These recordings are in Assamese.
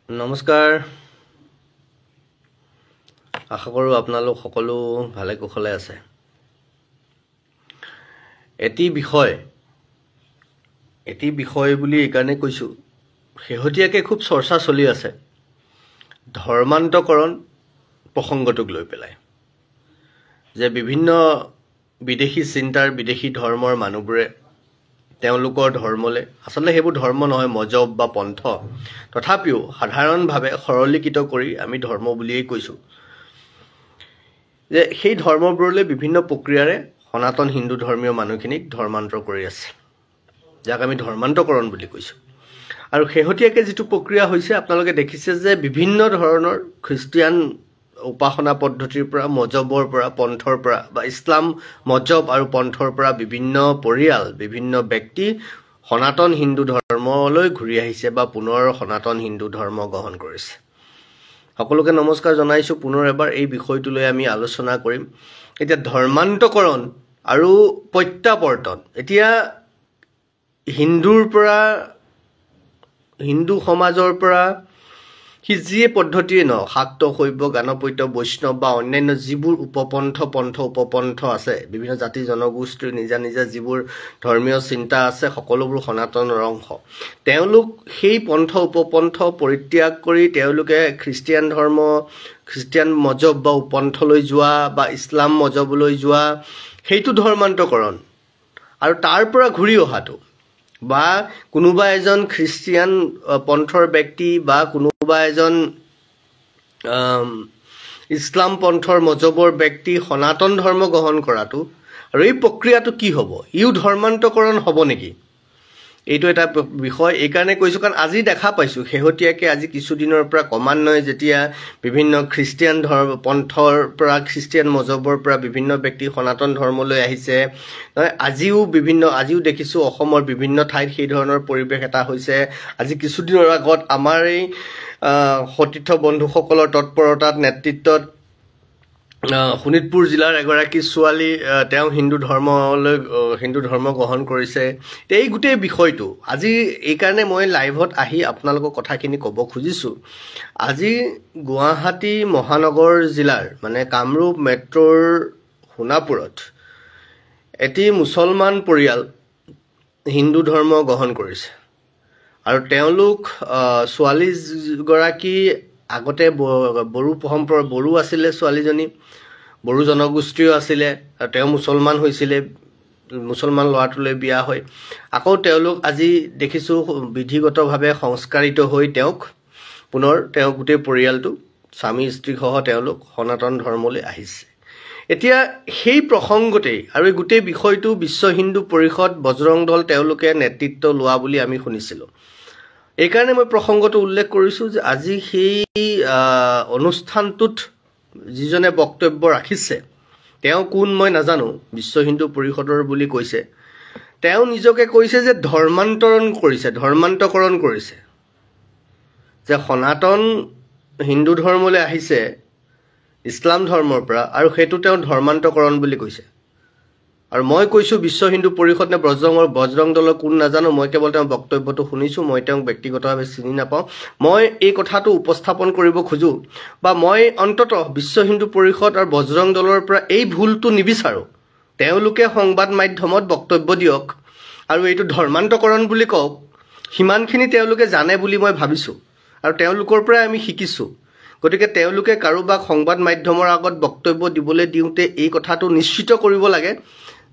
নমস্কাৰ আশা কৰোঁ আপোনালোক সকলো ভালে কুশলে আছে এটি বিষয় বুলি এইকাৰণে কৈছোঁ শেহতীয়াকৈ খুব চৰ্চা চলি আছে ধৰ্মান্তকৰণ প্ৰসংগটোক লৈ পেলাই যে বিভিন্ন বিদেশী চিন্তাৰ বিদেশী ধৰ্মৰ মানুহবোৰে তেওঁলোকৰ ধৰ্মলে আসলে হেবু ধৰ্ম নহয় মজব বা পন্থ তথাপিও সাধাৰণভাৱে সৰলীকৃত কৰি আমি ধৰ্ম বুলিয়েই কৈছো যে সেই ধৰ্মবোৰলে বিভিন্ন প্ৰক্ৰিয়াৰে সনাতন হিন্দু ধৰ্মীয় মানুহখিনিক ধৰ্মান্তৰ কৰি আছে যাক আমি ধৰ্মান্তকৰণ বুলি কৈছো আৰু শেহতীয়াকৈ যেটো প্ৰক্ৰিয়া হৈছে আপোনালোকে দেখিছে যে বিভিন্ন ধৰণৰ খ্ৰীষ্টিয়ান উপাসনা পদ্ধতিৰ পৰা মজবৰ পৰা পন্থৰ পৰা বা ইছলাম মজব আৰু পন্থৰ পৰা বিভিন্ন পৰিয়াল বিভিন্ন ব্যক্তি সনাতন হিন্দু ধৰ্মলৈ ঘূৰি আহিছে বা পুনৰ সনাতন হিন্দু ধৰ্ম গ্ৰহণ কৰিছে সকলোকে নমস্কাৰ জনাইছো পুনৰ এবাৰ এই বিষয়টো লৈ আমি আলোচনা কৰিম এতিয়া ধৰ্মান্তকৰণ আৰু প্ৰত্যাৱৰ্তন এতিয়া হিন্দুৰ পৰা হিন্দু সমাজৰ পৰা কি যিয়ে পদ্ধতিয়ে ন শাক্ত শৈব গানপত্য বৈষ্ণৱ বা অন্যান্য যিবোৰ উপপন্থ আছে বিভিন্ন জাতি জনগোষ্ঠীৰ নিজা নিজা যিবোৰ ধৰ্মীয় চিন্তা আছে সকলোবোৰ সনাতনৰ অংশ তেওঁলোক সেই পন্থ উপপন্থ পৰিত্যাগ কৰি তেওঁলোকে খ্ৰীষ্টিয়ান মজব বা উপপন্থলৈ যোৱা বা ইছলাম মজবলৈ যোৱা সেইটো ধৰ্মান্তকৰণ আৰু তাৰ পৰা ঘূৰি অহাটো বা কোনোবা এজন খ্ৰীষ্টিয়ান পন্থৰ ব্যক্তি বা কোনোবা এজন ইছলাম পন্থৰ মজবৰ ব্যক্তি সনাতন ধৰ্ম গ্ৰহণ কৰাটো আৰু এই প্ৰক্ৰিয়াটো কি হ'ব ইউ ধৰ্মান্তকৰণ হ'ব নেকি এইটো এটা বিষয় এই কাৰণে কৈছো কাৰণ আজি দেখা পাইছো শেহতীয়াকৈ আজি কিছুদিনৰ পৰা ক্ৰমান্বয়ে যেতিয়া বিভিন্ন খ্ৰীষ্টিয়ান ধৰ্ম পন্থৰ পৰা খ্ৰীষ্টিয়ান মজবৰ পৰা বিভিন্ন ব্যক্তি সনাতন ধৰ্মলৈ আহিছে আজিও দেখিছো অসমৰ বিভিন্ন ঠাইত সেই ধৰণৰ পৰিৱেশ এটা হৈছে আজি কিছুদিনৰ আগত আমাৰ এই সতীৰ্থ বন্ধুসকলৰ তৎপৰতাত নেতৃত্বত শোণিতপুৰ জিলাৰ এগৰাকী ছোৱালী তেওঁ হিন্দু ধৰ্ম গ্ৰহণ কৰিছে এই গোটেই বিষয়টো আজি এই কাৰণে মই লাইভত আহি আপোনালোকৰ কথাখিনি ক'ব খুজিছো আজি গুৱাহাটী মহানগৰ জিলাৰ মানে কামৰূপ মেট্ৰৰ সোণাপুৰত এটি মুছলমান পৰিয়াল হিন্দু ধৰ্ম গ্ৰহণ কৰিছে আৰু তেওঁলোক ছোৱালীগৰাকী আগতে বড়ো আছিলে ছোৱালীজনী বড়ো জনগোষ্ঠীও আছিলে আৰু তেওঁ মুছলমান হৈছিলে মুছলমান ল'ৰাটোলৈ বিয়া হৈ আকৌ তেওঁলোক আজি দেখিছো বিধিগতভাৱে সংস্কাৰিত হৈ তেওঁক পুনৰ তেওঁ গোটেই পৰিয়ালটো স্বামী স্ত্ৰীসহ তেওঁলোক সনাতন ধৰ্মলৈ আহিছে এতিয়া সেই প্ৰসংগতেই আৰু এই গোটেই বিষয়টো বিশ্ব হিন্দু পৰিষদ বজৰং দল তেওঁলোকে নেতৃত্ব লোৱা বুলি আমি শুনিছিলোঁ এই কাৰণে মই প্ৰসংগটো উল্লেখ কৰিছো যে আজি সেই অনুষ্ঠানটোত যিজনে বক্তব্য ৰাখিছে তেওঁ কোন মই নাজানো বিশ্ব হিন্দু পৰিষদৰ বুলি কৈছে তেওঁ নিজকে কৈছে যে ধৰ্মান্তকৰণ কৰিছে যে সনাতন হিন্দু ধৰ্মলৈ আহিছে ইছলাম ধৰ্মৰ পৰা আৰু সেইটো তেওঁ ধৰ্মান্তকৰণ বুলি কৈছে আৰু মই কৈছো বিশ্ব হিন্দু পৰিষদ নে বজৰং দলৰ কোন নাজানো মই কেৱল তেওঁৰ বক্তব্যটো শুনিছো মই তেওঁক ব্যক্তিগতভাৱে চিনি নাপাওঁ মই এই কথাটো উপস্থাপন কৰিব খোজো বা মই অন্তত বিশ্ব হিন্দু পৰিষদ আৰু বজৰং দলৰ পৰা এই ভুলটো নিবিচাৰো তেওঁলোকে সংবাদ মাধ্যমত বক্তব্য দিয়ক আৰু এইটো ধৰ্মান্তকৰণ বুলি কওক হিমানখিনি তেওঁলোকে জানে বুলি মই ভাবিছো আৰু তেওঁলোকৰ পৰা আমি শিকিছো গতিকে তেওঁলোকে কাৰোবাক সংবাদ মাধ্যমৰ আগত বক্তব্য দিবলৈ দিওঁতে এই কথাটো নিশ্চিত কৰিব লাগে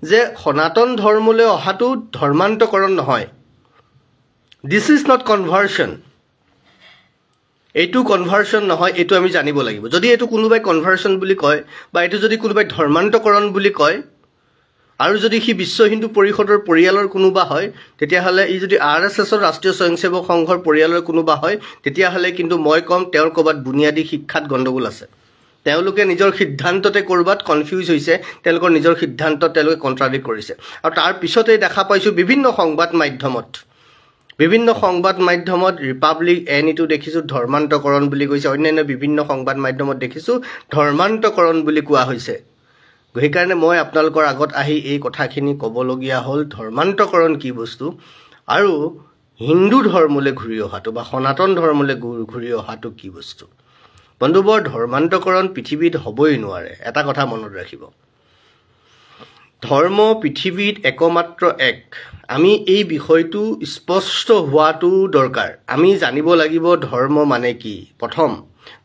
যে সনাতন ধৰ্মলৈ অহাটো ধৰ্মান্তকৰণ নহয় দিস ইজ নট কনভাৰ্সন এইটো কনভাৰ্সন নহয় এইটো আমি জানিব লাগিব যদি এইটো কোনোবাই কনভাৰ্সন বুলি কয় বা এইটো যদি কোনোবাই ধৰ্মান্তকৰণ বুলি কয় আৰু যদি সি বিশ্ব হিন্দু পৰিষদৰ পৰিয়ালৰ কোনোবা হয় তেতিয়াহ'লে ই যদি RSSৰ ৰাষ্ট্ৰীয় স্বয়ংসেৱক সংঘৰ পৰিয়ালৰ কোনোবা হয় তেতিয়াহ'লে কিন্তু মই কম তেওঁৰ ক'ৰবাত বুনিয়াদী শিক্ষাত গণ্ডগোল আছে তেওঁলোকে নিজৰ সিদ্ধান্ততে কৰবাত কনফিউজ হৈছে তেওঁলোকৰ নিজৰ সিদ্ধান্ত তেওঁলোকে কন্ট্ৰাডিক্ট কৰিছে আৰু তাৰ পিছতেই দেখা পাইছো বিভিন্ন সংবাদ মাধ্যমত ৰিপাব্লিক এনিটো দেখিছো ধৰ্মান্তকৰণ বুলি কৈছে অন্যান্য বিভিন্ন সংবাদ মাধ্যমত দেখিছো ধৰ্মান্তকৰণ বুলি কোৱা হৈছে সেইকাৰণে মই আপোনালোকৰ আগত আহি এই কথাখিনি ক'বলগীয়া হ'ল ধৰ্মান্তকৰণ কি বস্তু আৰু হিন্দু ধৰ্মলৈ ঘূৰি অহাটো বা সনাতন ধৰ্মলৈ ঘূৰি অহাটো কি বস্তু বন্ধুবৰ ধৰ্মান্তকৰণ পৃথিৱীত হ'বই নোৱাৰে এটা কথা মনত ৰাখিব ধৰ্ম পৃথিৱীত একমাত্ৰ এক আমি এই বিষয়টো স্পষ্ট হোৱাটো দৰকাৰ আমি জানিব লাগিব ধৰ্ম মানে কি প্ৰথম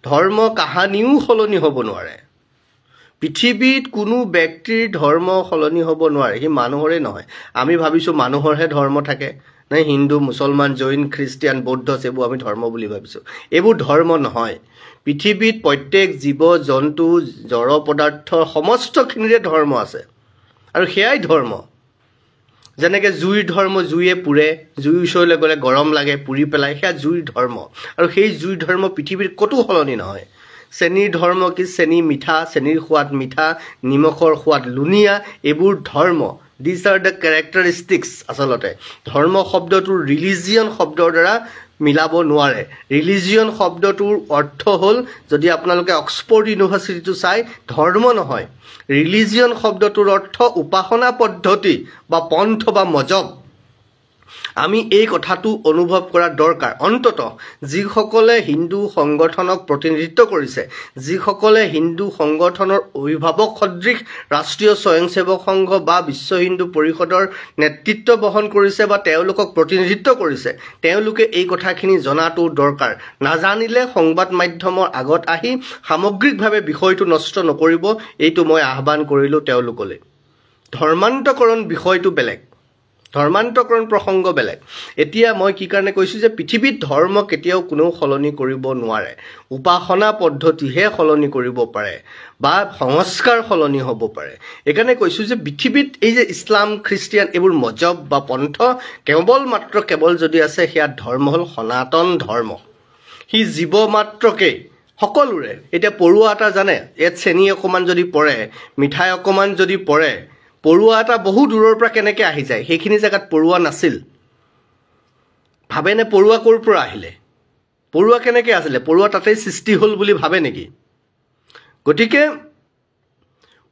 ধৰ্ম কাহানিও সলনি হ'ব নোৱাৰে পৃথিৱীত কোনো ব্যক্তিৰ ধৰ্ম সলনি হ'ব নোৱাৰে হি মানুহৰে নহয় আমি ভাবিছো মানুহৰহে ধৰ্ম থাকে নাই হিন্দু মুছলমান জৈন খ্ৰীষ্টিয়ান বৌদ্ধ সেবোৰ আমি ধৰ্ম বুলি ভাবিছো এবোৰ ধৰ্ম নহয় পৃথিৱীত প্ৰত্যেক জীৱ জন্তু জড় পদাৰ্থৰ সমস্তখিনিৰে ধৰ্ম আছে আৰু সেয়াই ধৰ্ম যেনেকৈ জুইৰ ধৰ্ম জুইয়ে পুৰে জুইৰ ওচৰলৈ গ'লে গৰম লাগে পুৰি পেলাই সেয়া জুইৰ ধৰ্ম আৰু সেই জুইৰ ধৰ্ম পৃথিৱীৰ ক'তো সলনি নহয় চেনিৰ ধৰ্ম কি চেনি মিঠা চেনিৰ সোৱাদ মিঠা নিমখৰ সোৱাদ লুনিয়া এইবোৰ ধৰ্ম দিছ আৰ দ্য কেৰেক্টাৰিষ্টিক্স আচলতে ধৰ্ম শব্দটোৰ ৰিলিজিয়ন শব্দৰ দ্বাৰা মিলাব নোৱাৰে ৰিলিজিয়ন শব্দটোৰ অৰ্থ হ'ল যদি আপোনালোকে অক্সফৰ্ড ইউনিভাৰ্চিটিটো চাই ধৰ্ম নহয় ৰিলিজিয়ন শব্দটোৰ অৰ্থ উপাসনা পদ্ধতি বা পন্থ বা মজব আমি এই কথাটো অনুভৱ কৰা দৰকাৰ অন্তত যিসকলে হিন্দু সংগঠনক প্ৰতিনিধিত্ব কৰিছে যিসকলে হিন্দু সংগঠনৰ অভিভাৱক সদৃশ ৰাষ্ট্ৰীয় স্বয়ংসেৱক সংঘ বা বিশ্ব হিন্দু পৰিষদৰ নেতৃত্ব বহন কৰিছে বা তেওঁলোকক প্ৰতিনিধিত্ব কৰিছে তেওঁলোকে এই কথাখিনি জনাটো দৰকাৰ নাজানিলে সংবাদ মাধ্যমৰ আগত আহি সামগ্ৰিকভাৱে বিষয়টো নষ্ট নকৰিব এইটো মই আহ্বান কৰিলো তেওঁলোকলৈ ধৰ্মান্তকৰণ বিষয়টো বেলেগ ধৰ্মান্তকৰণ প্ৰসংগ বেলেগ এতিয়া মই কি কাৰণে কৈছো যে পৃথিৱীত ধৰ্ম কেতিয়াও কোনো সলনি কৰিব নোৱাৰে উপাসনা পদ্ধতিহে সলনি কৰিব পাৰে বা সংস্কাৰ সলনি হ'ব পাৰে একাৰণে কৈছো যে পৃথিৱীত এই যে ইছলাম খ্ৰীষ্টিয়ান এইবোৰ মজব বা পন্থ কেৱল যদি আছে সেয়া ধৰ্ম হ'ল সনাতন ধৰ্ম হি জীৱ মাত্ৰকে সকলোৰে এতিয়া পৰুৱা এটা জানে ইয়াত চেনি অকমান যদি পৰে মিঠাই অকমান যদি পৰে পৰুৱা এটা বহু দূৰৰ পৰা কেনেকৈ আহি যায় সেইখিনি জায়গাত পৰুৱা নাছিল ভাবেনে পৰুৱা ক'ৰ পৰা আহিলে পৰুৱা কেনেকৈ আছিলে পৰুৱা তাতেই সৃষ্টি হ'ল বুলি ভাবে নেকি গতিকে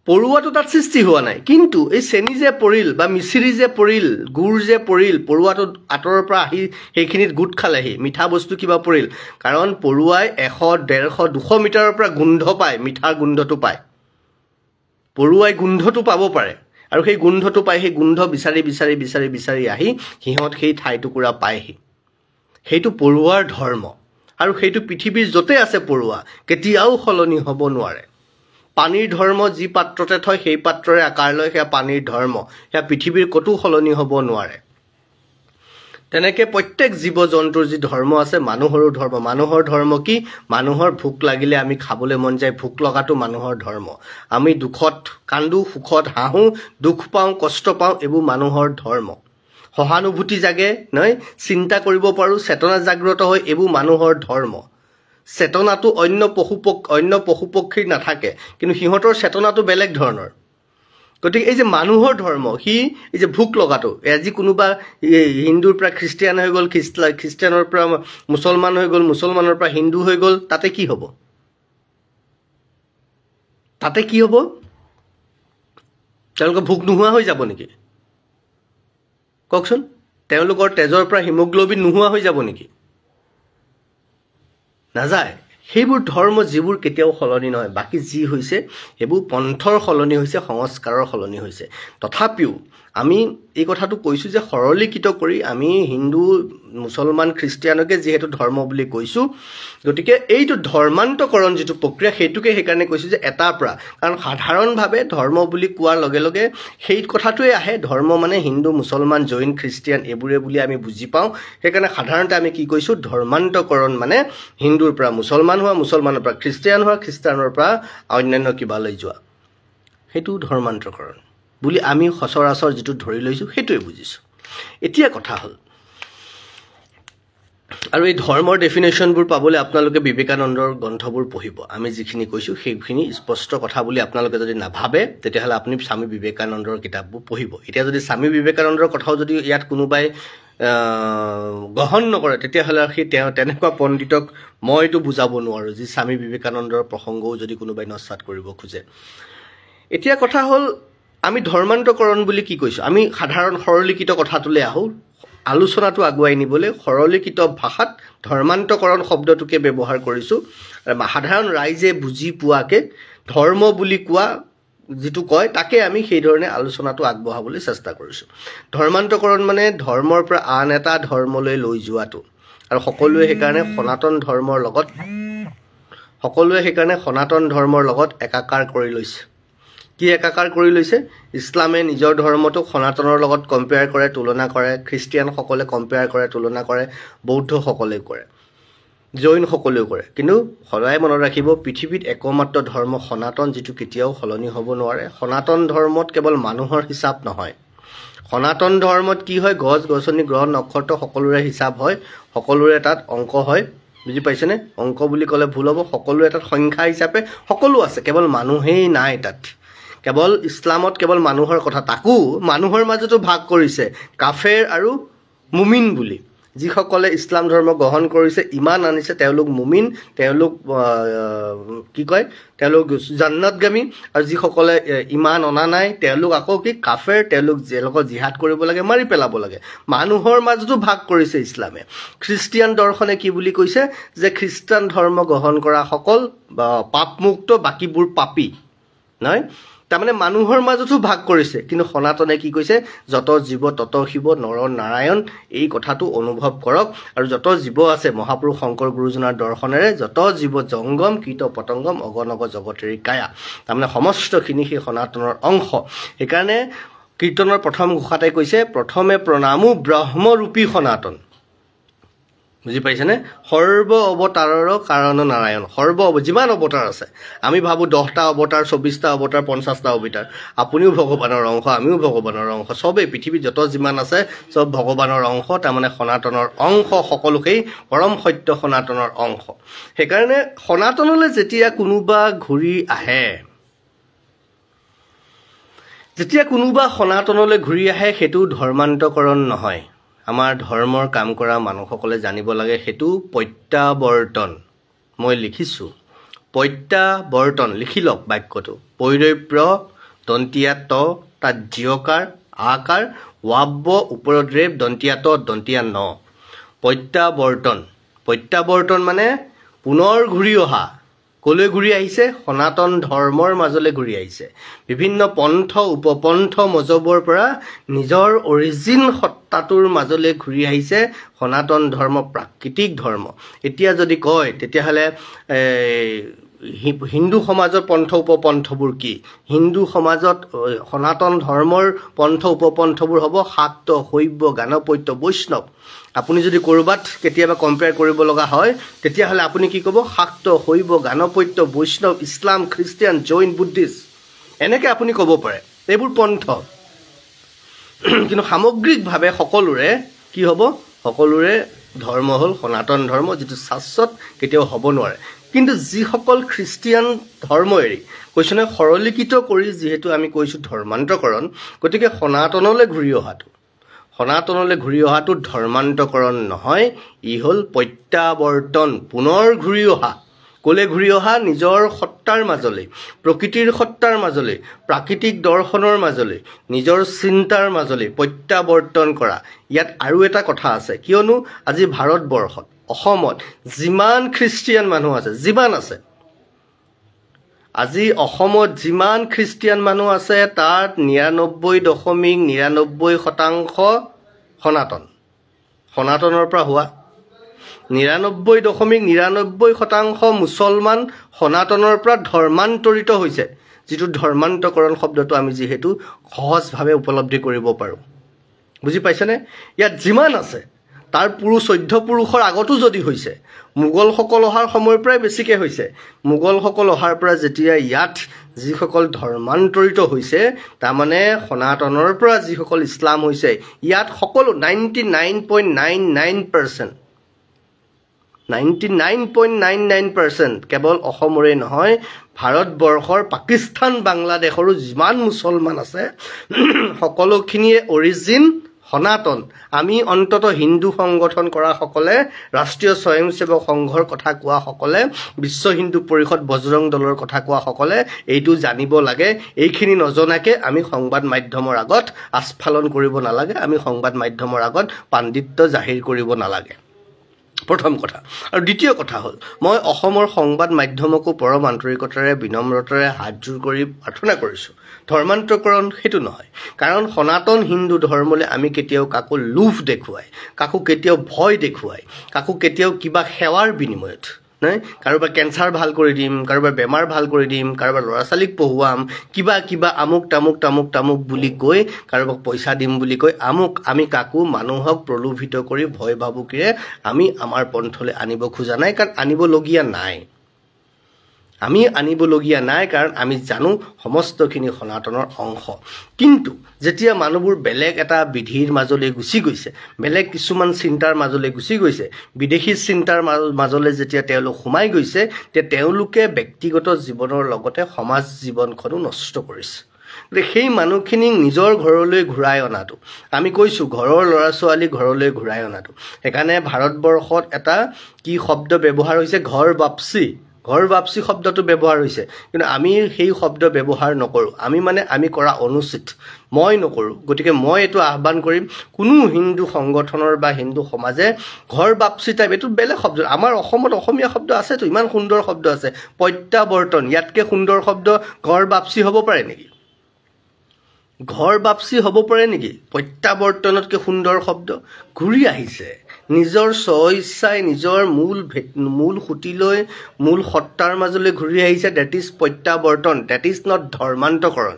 পৰুৱাটো তাত সৃষ্টি হোৱা নাই কিন্তু এই চেনি যে পৰিল বা মিচিৰি যে পৰিল গুড় যে পৰিল পৰুৱাটো আঁতৰৰ পৰা আহি সেইখিনিত গোট খালেহি মিঠা বস্তু কিবা পৰিল কাৰণ পৰুৱাই 100 150 200 মিটাৰৰ পৰা গোন্ধ পায় মিঠাৰ গোন্ধটো পায় পৰুৱাই গোন্ধটো পাব পাৰে আৰু সেই গোন্ধটো পাই সেই গোন্ধ বিচাৰি আহি হিহঁত সেই ঠাইটুকুৰা পায়হি সেইটো পৰুৱাৰ ধৰ্ম আৰু সেইটো পৃথিৱীৰ য'তে আছে পৰুৱা কেতিয়াও সলনি হ'ব নোৱাৰে পানীৰ ধৰ্ম যি পাত্ৰতে থয় সেই পাত্ৰৰে আকাৰ লয় সেয়া পানীৰ ধৰ্ম সেয়া পৃথিৱীৰ ক'তো সলনি হ'ব নোৱাৰে তেনেকৈ প্ৰত্যেক জীৱ জন্তুৰ যি ধৰ্ম আছে মানুহৰ ধৰ্ম কি মানুহৰ ভোক লাগিলে আমি খাবলৈ মন যায় ভোক লগাটো মানুহৰ ধৰ্ম আমি দুখত কান্দো সুখত হাঁহো দুখ পাওঁ কষ্ট পাওঁ এইবোৰ মানুহৰ ধৰ্ম সহানুভূতি জাগে নহয় চিন্তা কৰিব পাৰোঁ চেতনা জাগ্ৰত হয় এইবোৰ মানুহৰ ধৰ্ম চেতনাটো অন্য পশু পক্ষীৰ নাথাকে কিন্তু সিহঁতৰ চেতনাটো বেলেগ ধৰণৰ গতিকে এই যে মানুহৰ ধৰ্ম সি এই যে ভোক লগাটো আজি কোনোবা হিন্দুৰ পৰা খ্ৰীষ্টিয়ান হৈ গ'ল খ্ৰীষ্টিয়ানৰ পৰা মুছলমান হৈ গ'ল মুছলমানৰ পৰা হিন্দু হৈ গ'ল তাতে কি হ'ব তেওঁলোকৰ ভোক নোহোৱা হৈ যাব নেকি কওকচোন তেওঁলোকৰ তেজৰ পৰা হিমোগ্লোবিন নোহোৱা হৈ যাব নেকি নাযায় সেইবোৰ ধৰ্ম যিবোৰ কেতিয়াও সলনি নহয় বাকি যি হৈছে সেইবোৰ পন্থৰ সলনি হৈছে সংস্কাৰৰ সলনি হৈছে তথাপিও আমি এই কথাটো কৈছো যে সৰলীকৃত কৰি আমি হিন্দু মুছলমান খ্ৰীষ্টিয়ানকে যেহেতু ধৰ্ম বুলি কৈছো গতিকে এইটো ধৰ্মান্তকৰণ যিটো প্ৰক্ৰিয়া সেইটোকে সেইকাৰণে কৈছো যে এটাৰ পৰা কাৰণ সাধাৰণভাৱে ধৰ্ম বুলি কোৱাৰ লগে লগে সেই কথাটোৱে আহে ধৰ্ম মানে হিন্দু মুছলমান জৈন খ্ৰীষ্টিয়ান এইবোৰে বুলি আমি বুজি পাওঁ সেইকাৰণে সাধাৰণতে আমি কি কৈছো ধৰ্মান্তকৰণ মানে হিন্দুৰ পৰা মুছলমান হোৱা মুছলমানৰ পৰা খ্ৰীষ্টিয়ান হোৱা খ্ৰীষ্টিয়ানৰ পৰা অন্যান্য কিবালৈ যোৱা সেইটো ধৰ্মান্তকৰণ বুলি আমি সচৰাচৰ যিটো ধৰি লৈছো সেইটোৱে বুজিছো এতিয়া কথা হ'ল আৰু এই ধৰ্মৰ ডেফিনেশ্যনবোৰ পাবলৈ আপোনালোকে বিবেকানন্দৰ গ্ৰন্থবোৰ পঢ়িব আমি যিখিনি কৈছো সেইখিনি স্পষ্ট কথা বুলি আপোনালোকে যদি নাভাবে তেতিয়াহ'লে আপুনি স্বামী বিবেকানন্দৰ কিতাপবোৰ পঢ়িব এতিয়া যদি স্বামী বিবেকানন্দৰ কথাও যদি ইয়াত কোনোবাই গ্ৰহণ নকৰে তেতিয়াহ'লে সেই তেনেকুৱা পণ্ডিতক মইতো বুজাব নোৱাৰো যি স্বামী বিবেকানন্দৰ প্ৰসংগও যদি কোনোবাই নস্বাত কৰিব খোজে এতিয়া কথা হ'ল আমি ধৰ্মান্তকৰণ বুলি কি কৈছো আমি সাধাৰণ সৰলীকৃত কথাটোলৈ আহো আলোচনাটো আগুৱাই নিবলৈ সৰলীকৃত ভাষাত ধৰ্মান্তকৰণ শব্দটোকে ব্যৱহাৰ কৰিছোঁ। সাধাৰণ ৰাইজে বুজি পোৱাকৈ ধৰ্ম বুলি কোৱা যিটো কয় তাকে আমি সেইধৰণে আলোচনাটো আগবঢ়াবলৈ চেষ্টা কৰিছোঁ। ধৰ্মান্তকৰণ মানে ধৰ্মৰ পৰা আন এটা ধৰ্মলৈ লৈ যোৱাটো, আৰু সকলোৱে সেইকাৰণে সনাতন ধৰ্মৰ লগত একাকাৰ কৰি লৈছে। কি একাকাৰ কৰি লৈছে? ইছলামে নিজৰ ধৰ্মটোক সনাতনৰ লগত কম্পেয়াৰ কৰে, তুলনা কৰে। খ্ৰীষ্টিয়ানসকলে কম্পেয়াৰ কৰে, তুলনা কৰে। বৌদ্ধসকলেও কৰে, জৈনসকলেও কৰে। কিন্তু সদায় মনত ৰাখিব, পৃথিৱীত একমাত্ৰ ধৰ্ম সনাতন, যিটো কেতিয়াও সলনি হ'ব নোৱাৰে। সনাতন ধৰ্মত কেৱল মানুহৰ হিচাপ নহয়। সনাতন ধৰ্মত কি হয়? গছ গছনি গ্ৰহ নক্ষত্ৰ সকলোৰে হিচাপ হয়, সকলোৰে তাত অংক হয়। বুজি পাইছেনে? অংক বুলি ক'লে ভুল হ'ব। সকলোৰে তাত সংখ্যা হিচাপে সকলো আছে, কেৱল মানুহেই নাই তাত। কেৱল ইছলামত কেৱল মানুহৰ কথা, তাকো মানুহৰ মাজতো ভাগ কৰিছে কাফেৰ আৰু মুমিন বুলি। যিসকলে ইছলাম ধৰ্ম গ্ৰহণ কৰিছে, ইমান আনিছে, তেওঁলোক মুমিন, তেওঁলোক তেওঁলোক জান্নাতগামী। আৰু যিসকলে ইমান অনা নাই, তেওঁলোক আকৌ কাফেৰ, তেওঁলোকক জিহাদ কৰিব লাগে, মাৰি পেলাব লাগে। মানুহৰ মাজতো ভাগ কৰিছে ইছলামে। খ্ৰীষ্টিয়ান দৰ্শনে কি বুলি কৈছে? যে খ্ৰীষ্টান ধৰ্ম গ্ৰহণ কৰাসকল পাপমুক্ত, বাকীবোৰ পাপী নহয়। তাৰমানে মানুহৰ মাজতো ভাগ কৰিছে। কিন্তু সনাতনে কি কৈছে? যত জীৱ তত শিৱ, নৰ নাৰায়ণ। এই কথাটো অনুভৱ কৰক। আৰু যত জীৱ আছে, মহাপুৰুষ শংকৰ গুৰুজনাৰ দৰ্শনেৰে যত জীৱ জংগম কীট পতংগম অগণগ জগতেৰি কায়া। তাৰমানে সমস্তখিনি সেই সনাতনৰ অংশ। সেইকাৰণে কীৰ্তনৰ প্ৰথম ঘোষাতে কৈছে, প্ৰথমে প্ৰণামো ব্ৰহ্মৰূপী সনাতন। বুজি পাইছেনে? সৰ্ব অৱতাৰৰ কাৰণ নাৰায়ণ। যিমান অৱতাৰ আছে, আমি ভাবোঁ 10টা অৱতাৰ, 24টা অৱতাৰ, 50টা অৱতাৰ। আপুনিও ভগৱানৰ অংশ, আমিও ভগৱানৰ অংশ। চবেই পৃথিৱীত যত যিমান আছে চব ভগৱানৰ অংশ। তাৰমানে সনাতনৰ অংশ, সকলোকেই পৰম সত্য সনাতনৰ অংশ। সেইকাৰণে সনাতনলৈ যেতিয়া কোনোবা ঘূৰি আহে, সনাতনলৈ ঘূৰি আহে, সেইটো ধৰ্মান্তকৰণ নহয়। আমাৰ ধৰ্মৰ কাম কৰা মানুহসকলে জানিব লাগে, সেইটো প্ৰত্যাৱৰ্তন। মই লিখিছোঁ প্ৰত্যাৱৰ্তন, লিখি লওক বাক্যটো। পৈৰপ্য দন্তীয়া ত, তাত জিয়কাৰ আকাৰ, ৱাব্য ওপৰত ৰেপ, দন্তীয়া ত দন্তীয়া ন। প্ৰত্যাৱৰ্তন মানে পুনৰ ঘূৰি অহা। কলৈ ঘূৰি আহিছে? সনাতন ধৰ্মৰ মাজলৈ ঘূৰি আহিছে। বিভিন্ন পন্থ উপপন্থ মজবৰ পৰা নিজৰ অৰিজিন সত্তাটোৰ মাজলৈ ঘূৰি আহিছে সনাতন ধৰ্ম, প্ৰাকৃতিক ধৰ্ম। এতিয়া যদি কয়, তেতিয়াহ'লে হিন্দু সমাজৰ পন্থ উপপন্থবোৰ কি? হিন্দু সমাজত সনাতন ধৰ্মৰ পন্থ উপপন্থবোৰ হ'ব শাক্ত, শৈৱ, গাণপত্য, বৈষ্ণৱ। আপুনি যদি ক'ৰবাত কেতিয়াবা কম্পেয়াৰ কৰিব লগা হয়, তেতিয়াহ'লে আপুনি কি ক'ব? শাক্ত, শৈৱ, গাণপত্য, বৈষ্ণৱ, ইছলাম, খ্ৰীষ্টিয়ান, জৈন, বুদ্ধিষ্ট, এনেকৈ আপুনি ক'ব পাৰে। এইবোৰ পন্থ। কিন্তু সামগ্ৰিকভাৱে সকলোৰে কি হ'ব? সকলোৰে ধৰ্ম হ'ল সনাতন ধৰ্ম, যিটো শাশ্বত, কেতিয়াও হ'ব নোৱাৰে। কিন্তু যিসকল খ্ৰীষ্টিয়ান ধৰ্ম এৰি কৈছোঁ নহয়, সৰলীকৃত কৰি যিহেতু আমি কৈছোঁ ধৰ্মান্তকৰণ, গতিকে সনাতনলৈ ঘূৰি অহাটো ধৰ্মান্তকৰণ নহয়, ই হ'ল প্ৰত্যাৱৰ্তন, পুনৰ ঘূৰি অহা। ক'লে ঘূৰি অহা? নিজৰ সত্তাৰ মাজলৈ, প্ৰকৃতিৰ সত্তাৰ মাজলৈ, প্ৰাকৃতিক দৰ্শনৰ মাজলৈ, নিজৰ চিন্তাৰ মাজলৈ প্ৰত্যাৱৰ্তন কৰা। ইয়াত আৰু এটা কথা আছে, কিয়নো আজি ভাৰতবৰ্ষত, অসমত যিমান খ্ৰীষ্টিয়ান মানুহ আছে, আজি অসমত যিমান খ্ৰীষ্টিয়ান মানুহ আছে, তাত 99.99% সনাতনৰ পৰা হোৱা। 99.99% মুছলমান সনাতনৰ পৰা ধৰ্মান্তৰিত হৈছে। যিটো ধৰ্মান্তকৰণ শব্দটো আমি যিহেতু সহজভাৱে উপলব্ধি কৰিব পাৰোঁ। বুজি পাইছেনে? ইয়াত যিমান আছে, তাৰ 14 পুৰুষৰ আগতো যদি হৈছে, মোগলসকল অহাৰ সময়ৰ পৰাই বেছিকৈ হৈছে। মোগলসকল অহাৰ পৰা যেতিয়া ইয়াত যিসকল ধৰ্মান্তৰিত হৈছে, তাৰমানে সনাতনৰ পৰা যিসকল ইছলাম হৈছে, ইয়াত সকলো 99.99% কেৱল অসমৰে নহয়, ভাৰতবৰ্ষৰ, পাকিস্তান, বাংলাদেশৰো যিমান মুছলমান আছে, সকলোখিনিয়ে অৰিজিন সনাতন আমি অন্তত হিন্দু সংগঠন কৰা সকলে ৰাষ্ট্ৰীয় স্বয়ংসেৱক সংঘৰ কথা কোৱা সকলে বিশ্ব হিন্দু পৰিষদ বজৰং দলৰ কথা কোৱা সকলে এইটো জানিব লাগে এইখিনি নজনাকে আমি সংবাদ মাধ্যমৰ আগত আস্ফালন কৰিব নালাগে আমি সংবাদ মাধ্যমৰ আগত পাণ্ডিত্য জাহিৰ কৰিব নালাগে প্ৰথম কথা আৰু দ্বিতীয় কথা হ'ল মই অসমৰ সংবাদ মাধ্যমকো পৰম আন্তৰিকতাৰে বিনম্ৰতাৰে হাতজোৰ কৰি প্ৰাৰ্থনা কৰিছোঁ ধৰ্মান্তৰকৰণ সেইটো নহয় কাৰণ সনাতন হিন্দু ধৰ্মলৈ আমি কেতিয়াও কাকো লোভ দেখুৱাই কাকো কেতিয়াও ভয় দেখুৱাই কাকো কেতিয়াও কিবা সেৱাৰ বিনিময়ত নাই কাৰোবাৰ কেঞ্চাৰ ভাল কৰি দিম কাৰোবাৰ বেমাৰ ভাল কৰি দিম কাৰোবাৰ ল'ৰা ছোৱালীক পঢ়ুৱাম কিবা কিবা আমুক তামুক বুলি কৈ কাৰোবাক পইচা দিম বুলি কৈ আমি কাকো মানুহক প্ৰলোভিত কৰি ভয় ভাবুকিৰে আমি আমাৰ পন্থলৈ আনিব খোজা নাই কাৰণ আনিবলগীয়া নাই কাৰণ আমি জানো সমস্তখিনি সনাতনৰ অংশ কিন্তু যেতিয়া মানুহবোৰ বেলেগ এটা বিধিৰ মাজলৈ গুচি গৈছে বেলেগ কিছুমান চিন্তাৰ মাজলৈ গুচি গৈছে বিদেশী চিন্তাৰ মাজলৈ যেতিয়া তেওঁলোক সোমাই গৈছে তে তেওঁলোকে ব্যক্তিগত জীৱনৰ লগতে সমাজ জীৱনখনো নষ্ট কৰিছে সেই মানুহখিনিক নিজৰ ঘৰলৈ ঘূৰাই অনাটো আমি কৈছোঁ ঘৰৰ ল'ৰা ছোৱালী ঘৰলৈ ঘূৰাই অনাটো সেইকাৰণে ভাৰতবৰ্ষত এটা কি শব্দ ব্যৱহাৰ হৈছে ঘৰ বাপসি শব্দটো ব্যৱহাৰ হৈছে কিন্তু আমি সেই শব্দ ব্যৱহাৰ নকৰোঁ আমি কৰা অনুচিত মই নকৰোঁ গতিকে মই এইটো আহ্বান কৰিম কোনো হিন্দু সংগঠনৰ বা হিন্দু সমাজে ঘৰ বাপসি টাইপ এইটো বেলেগ শব্দ আমাৰ অসমত অসমীয়া শব্দ আছেতো ইমান সুন্দৰ শব্দ আছে প্ৰত্যাৱৰ্তন ইয়াতকৈ সুন্দৰ শব্দ ঘৰ বাপসি হ'ব পাৰে নেকি প্ৰত্যাৱৰ্তনতকৈ সুন্দৰ শব্দ ঘূৰি আহিছে নিজৰ স্বইচ্ছাই নিজৰ মূল সুতিলৈ মূল সত্তাৰ মাজলৈ ঘূৰি আহিছে ডেট ইজ প্ৰত্যাৱৰ্তন ডেট ইজ নট ধৰ্মান্তকৰণ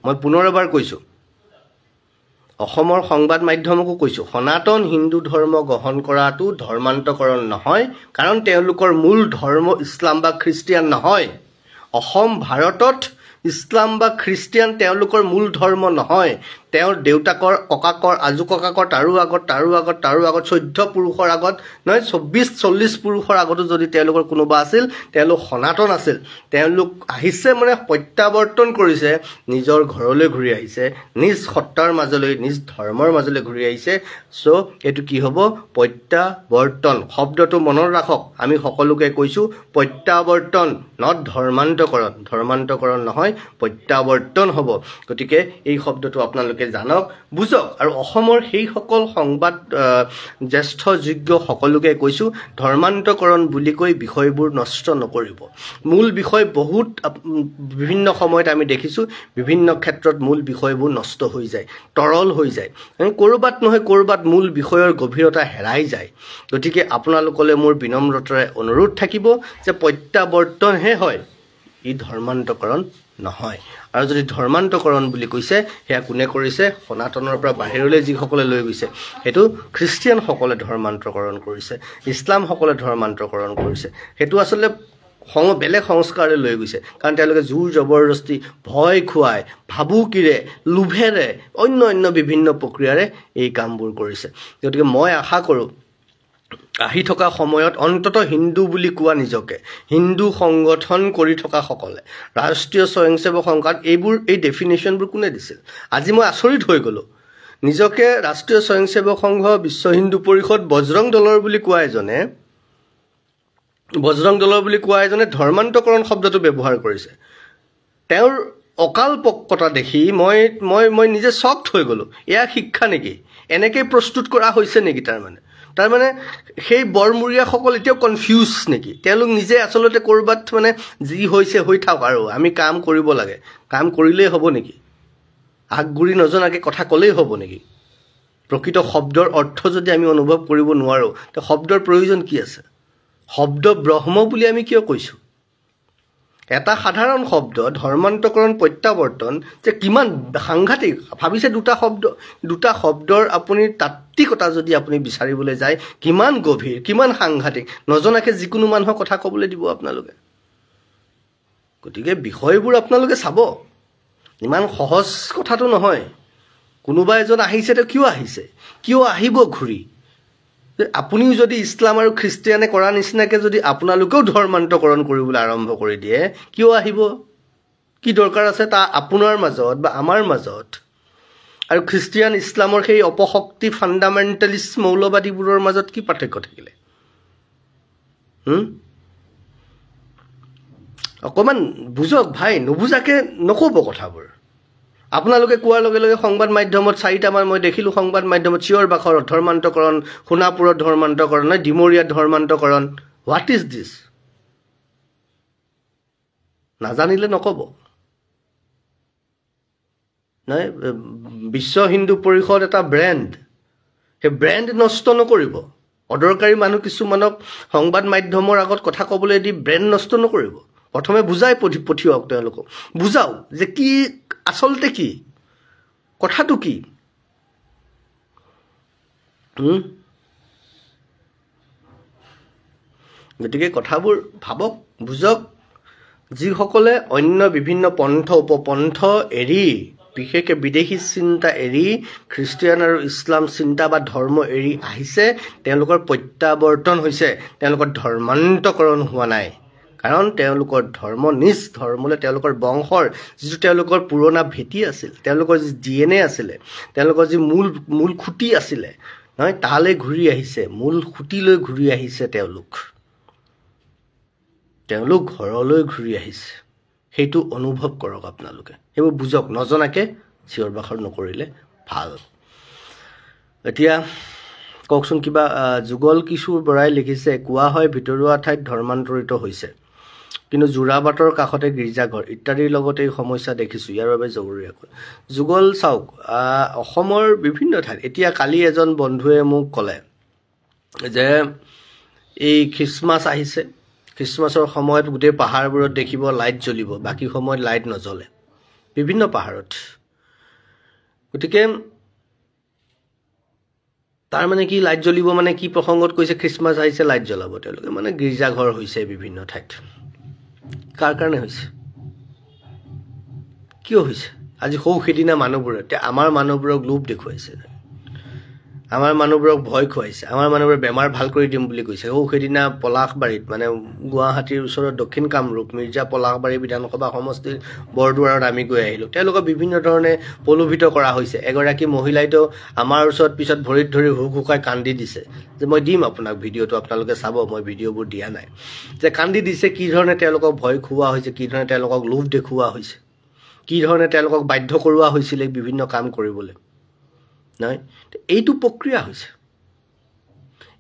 মই পুনৰ এবাৰ কৈছোঁ অসমৰ সংবাদ মাধ্যমকো কৈছোঁ সনাতন হিন্দু ধৰ্ম গ্ৰহণ কৰাটো ধৰ্মান্তকৰণ নহয় কাৰণ তেওঁলোকৰ মূল ধৰ্ম ইছলাম বা খ্ৰীষ্টিয়ান নহয় অসম ভাৰতত ইছলাম বা খ্ৰীষ্টিয়ান তেওঁলোকৰ মূল ধৰ্ম নহয় তেওঁৰ দেউতাকৰ ককাকৰ আজু ককাকৰ তাৰো আগত 14 পুৰুষৰ আগত নহয় 24-40 পুৰুষৰ আগতো যদি তেওঁলোকৰ কোনোবা আছিল তেওঁলোক সনাতন আছিল তেওঁলোক আহিছে মানে প্ৰত্যাৱৰ্তন কৰিছে নিজৰ ঘৰলৈ ঘূৰি আহিছে নিজ সত্তাৰ মাজলৈ নিজ ধৰ্মৰ মাজলৈ ঘূৰি আহিছে সো এটো কি হ'ব প্ৰত্যাৱৰ্তন শব্দটো মনত ৰাখক আমি সকলোকে কৈছোঁ প্ৰত্যাৱৰ্তন নট ধৰ্মান্তকৰণ নহয় প্ৰত্যাৱৰ্তন হ'ব গতিকে এই শব্দটো আপোনালোকে জানক বুজক আৰু অসমৰ সেই সকল সংবাদ জ্যেষ্ঠ যোগ্য সকলোকে কৈছোঁ ধৰ্মান্তকৰণ বুলি কৈ বিষয়বোৰ নষ্ট নকৰিব মূল বিষয় বহুত বিভিন্ন সময়ত আমি দেখিছোঁ বিভিন্ন ক্ষেত্ৰত মূল বিষয়বোৰ নষ্ট হৈ যায় তৰল হৈ যায় ক'ৰবাত মূল বিষয়ৰ গভীৰতা হেৰাই যায় গতিকে আপোনালোকলৈ মোৰ বিনম্ৰতাৰে অনুৰোধ থাকিব যে প্ৰত্যাৱৰ্তনহে হয় ই ধৰ্মান্তকৰণ নহয় আৰু যদি ধৰ্মান্তকৰণ বুলি কৈছে হেয়া কোনে কৰিছে সনাতনৰ পৰা বাহিৰলৈ যিসকলে লৈ গৈছে সেইটো খ্ৰীষ্টিয়ান সকলে ধৰ্মান্তকৰণ কৰিছে ইছলাম সকলে ধৰ্মান্তকৰণ কৰিছে সেইটো আসলে বেলেগ সংস্কাৰলৈ লৈ গৈছে কাৰণ তেওঁলোকে জোৰ জবৰদস্তি ভয় খুৱাই ভাবুকিৰে লোভেৰে অন্য বিভিন্ন প্ৰক্ৰিয়াৰে এই কামবোৰ কৰিছে গতিকে মই আশা কৰোঁ আহি থকা সময়ত অন্তত হিন্দু বুলি কোৱা নিজকে হিন্দু সংগঠন কৰি থকা সকলে ৰাষ্ট্ৰীয় স্বয়ংসেৱক সংঘাত এই ডেফিনেশ্যনবোৰ কোনে দিছিল আজি মই আচৰিত হৈ গ'লো নিজকে ৰাষ্ট্ৰীয় স্বয়ংসেৱক সংঘ বিশ্ব হিন্দু পৰিষদ বজৰং দলৰ বুলি কোৱা এজনে ধৰ্মান্তকৰণ শব্দটো ব্যৱহাৰ কৰিছে তেওঁৰ অকাল পক্কতা দেখি মই নিজে শ্বকড হৈ গ'লো এয়া শিক্ষা নেকি এনেকৈ প্ৰস্তুত কৰা হৈছে নেকি তাৰমানে সেই বৰমূৰীয়াসকল এতিয়াও কনফিউজ নেকি তেওঁলোক নিজে আচলতে ক'ৰবাত মানে যি হৈছে হৈ থাক আৰু আমি কাম কৰিব লাগে কাম কৰিলেই হ'ব নেকি আগগুৰি নজনাকৈ কথা ক'লেই হ'ব নেকি প্ৰকৃত শব্দৰ অৰ্থ যদি আমি অনুভৱ কৰিব নোৱাৰোঁ তে শব্দৰ প্ৰয়োজন কি আছে শব্দ ব্ৰহ্ম বুলি আমি কিয় কৈছোঁ এটা সাধাৰণ শব্দ ধৰ্মান্তকৰণ প্ৰত্যাৱৰ্তন যে কিমান সাংঘাতিক ভাবিছে দুটা শব্দৰ আপুনি তাত্ত্বিকতা যদি আপুনি বিচাৰিবলৈ যায় কিমান গভীৰ কিমান সাংঘাতিক নজনাকৈ যিকোনো মানুহৰ কথা ক'বলৈ দিব আপোনালোকে গতিকে বিষয়বোৰ আপোনালোকে চাব ইমান সহজ কথাটো নহয় কোনোবা এজন আহিছে তো কিয় আহিব ঘূৰি আপুনিও যদি ইছলাম আৰু খ্ৰীষ্টিয়ানে কৰা নিচিনাকৈ যদি আপোনালোকেও ধৰ্মান্তকৰণ কৰিবলৈ আৰম্ভ কৰি দিয়ে কিয় আহিব কি দৰকাৰ আছে তা আপোনাৰ মাজত বা আমাৰ মাজত আৰু খ্ৰীষ্টিয়ান ইছলামৰ সেই অপশক্তি ফাণ্ডামেণ্টেলিষ্ট মৌলবাদীবোৰৰ মাজত কি পাৰ্থক্য থাকিলে? অকণমান বুজক ভাই, নুবুজাকে নক'ব কথাবোৰ। আপোনালোকে কোৱাৰ লগে লগে সংবাদ মাধ্যমত 4টামান মই দেখিলোঁ সংবাদ মাধ্যমত চিঞৰ বাখৰত ধৰ্মান্তকৰণ, সোণাপুৰত ধৰ্মান্তকৰণ, ডিমৰীয়াত ধৰ্মান্তকৰণ। What is this? নাজানিলে নক'ব। নহয়, বিশ্ব হিন্দু পৰিষদ এটা ব্ৰেণ্ড, সেই ব্ৰেণ্ড নষ্ট নকৰিব। অদৰকাৰী মানুহ কিছুমানক সংবাদ মাধ্যমৰ আগত কথা ক'বলৈ দি ব্ৰেণ্ড নষ্ট নকৰিব। প্ৰথমে বুজাই পঠিয়াওক, তেওঁলোকক বুজাওক যে কি আচলতে কি কথাটো কি। গতিকে কথাবোৰ ভাবক, বুজক। যিসকলে অন্য বিভিন্ন পন্থ উপপন্থ এৰি, বিশেষকৈ বিদেশী চিন্তা এৰি খ্ৰীষ্টিয়ান আৰু ইছলাম চিন্তা বা ধৰ্ম এৰি আহিছে, তেওঁলোকৰ প্ৰত্যাৱৰ্তন হৈছে, তেওঁলোকৰ ধৰ্মান্তকৰণ হোৱা নাই। কাৰণ তেওঁলোকৰ ধৰ্ম, নিজ ধৰ্মলৈ তেওঁলোকৰ বংশৰ যিটো তেওঁলোকৰ পুৰণা ভেটি আছিল, তেওঁলোকৰ যি DNA আছিলে, তেওঁলোকৰ যি মূল খুঁটি আছিলে, নহয়, তালৈ ঘূৰি আহিছে, মূল খুঁটিলৈ ঘূৰি আহিছে। তেওঁলোক ঘৰলৈ ঘূৰি আহিছে। সেইটো অনুভৱ কৰক আপোনালোকে, সেইবোৰ বুজক। নজনাকৈ চিঞৰ বাখৰ নকৰিলে ভাল। এতিয়া কওকচোন কিবা। যুগল কিশোৰ বৰাই লিখিছে, কোৱা হয় ভিতৰুৱা ঠাইত ধৰ্মান্তৰিত হৈছে, কিন্তু যোৰাবাটৰ কাষতে গীৰ্জাঘৰ ইত্যাদিৰ লগতে এই সমস্যা দেখিছোঁ, ইয়াৰ বাবে জৰুৰীয়াকৈ। যুগল চাওক, অসমৰ বিভিন্ন ঠাইত এতিয়া কালি এজন বন্ধুৱে মোক ক'লে যে এই খ্ৰীষ্টমাছ আহিছে, খ্ৰীষ্টমাছৰ সময়ত গোটেই পাহাৰবোৰত দেখিব লাইট জ্বলিব, বাকী সময়ত লাইট নজ্বলে বিভিন্ন পাহাৰত। গতিকে তাৰ মানে কি, লাইট জ্বলিব মানে কি প্ৰসংগত কৈছে? খ্ৰীষ্টমাছ আহিছে লাইট জ্বলাব তেওঁলোকে, মানে গীৰ্জাঘৰ হৈছে বিভিন্ন ঠাইত। কাৰ কাৰণে হৈছে? কিয় হৈছে? আজি সেইদিনা মানুহবোৰে, এতিয়া আমাৰ মানুহবোৰক লোভ দেখুৱাইছে, আমাৰ মানুহবোৰক ভয় খুৱাইছে, আমাৰ মানুহবোৰে বেমাৰ ভাল কৰি দিম বুলি কৈছে। সেইদিনা পলাশবাৰীত, মানে গুৱাহাটীৰ ওচৰত দক্ষিণ কামৰূপ মিৰ্জা পলাশবাৰী বিধানসভা সমষ্টিৰ বৰদুৱাৰত আমি গৈ আহিলোঁ। তেওঁলোকক বিভিন্ন ধৰণে প্ৰলোভিত কৰা হৈছে। এগৰাকী মহিলাইতো আমাৰ ওচৰত পিছত ভৰিত ধৰি হুকাই কান্দি দিছে, যে মই দিম আপোনাক ভিডিঅ'টো, আপোনালোকে চাব, মই ভিডিঅ'বোৰ দিয়া নাই, যে কান্দি দিছে কি ধৰণে তেওঁলোকক ভয় খুওৱা হৈছে, কি ধৰণে তেওঁলোকক লোভ দেখুওৱা হৈছে, কি ধৰণে তেওঁলোকক বাধ্য কৰোৱা হৈছিলে বিভিন্ন কাম কৰিবলৈ। নহয়, এইটো প্ৰক্ৰিয়া হৈছে।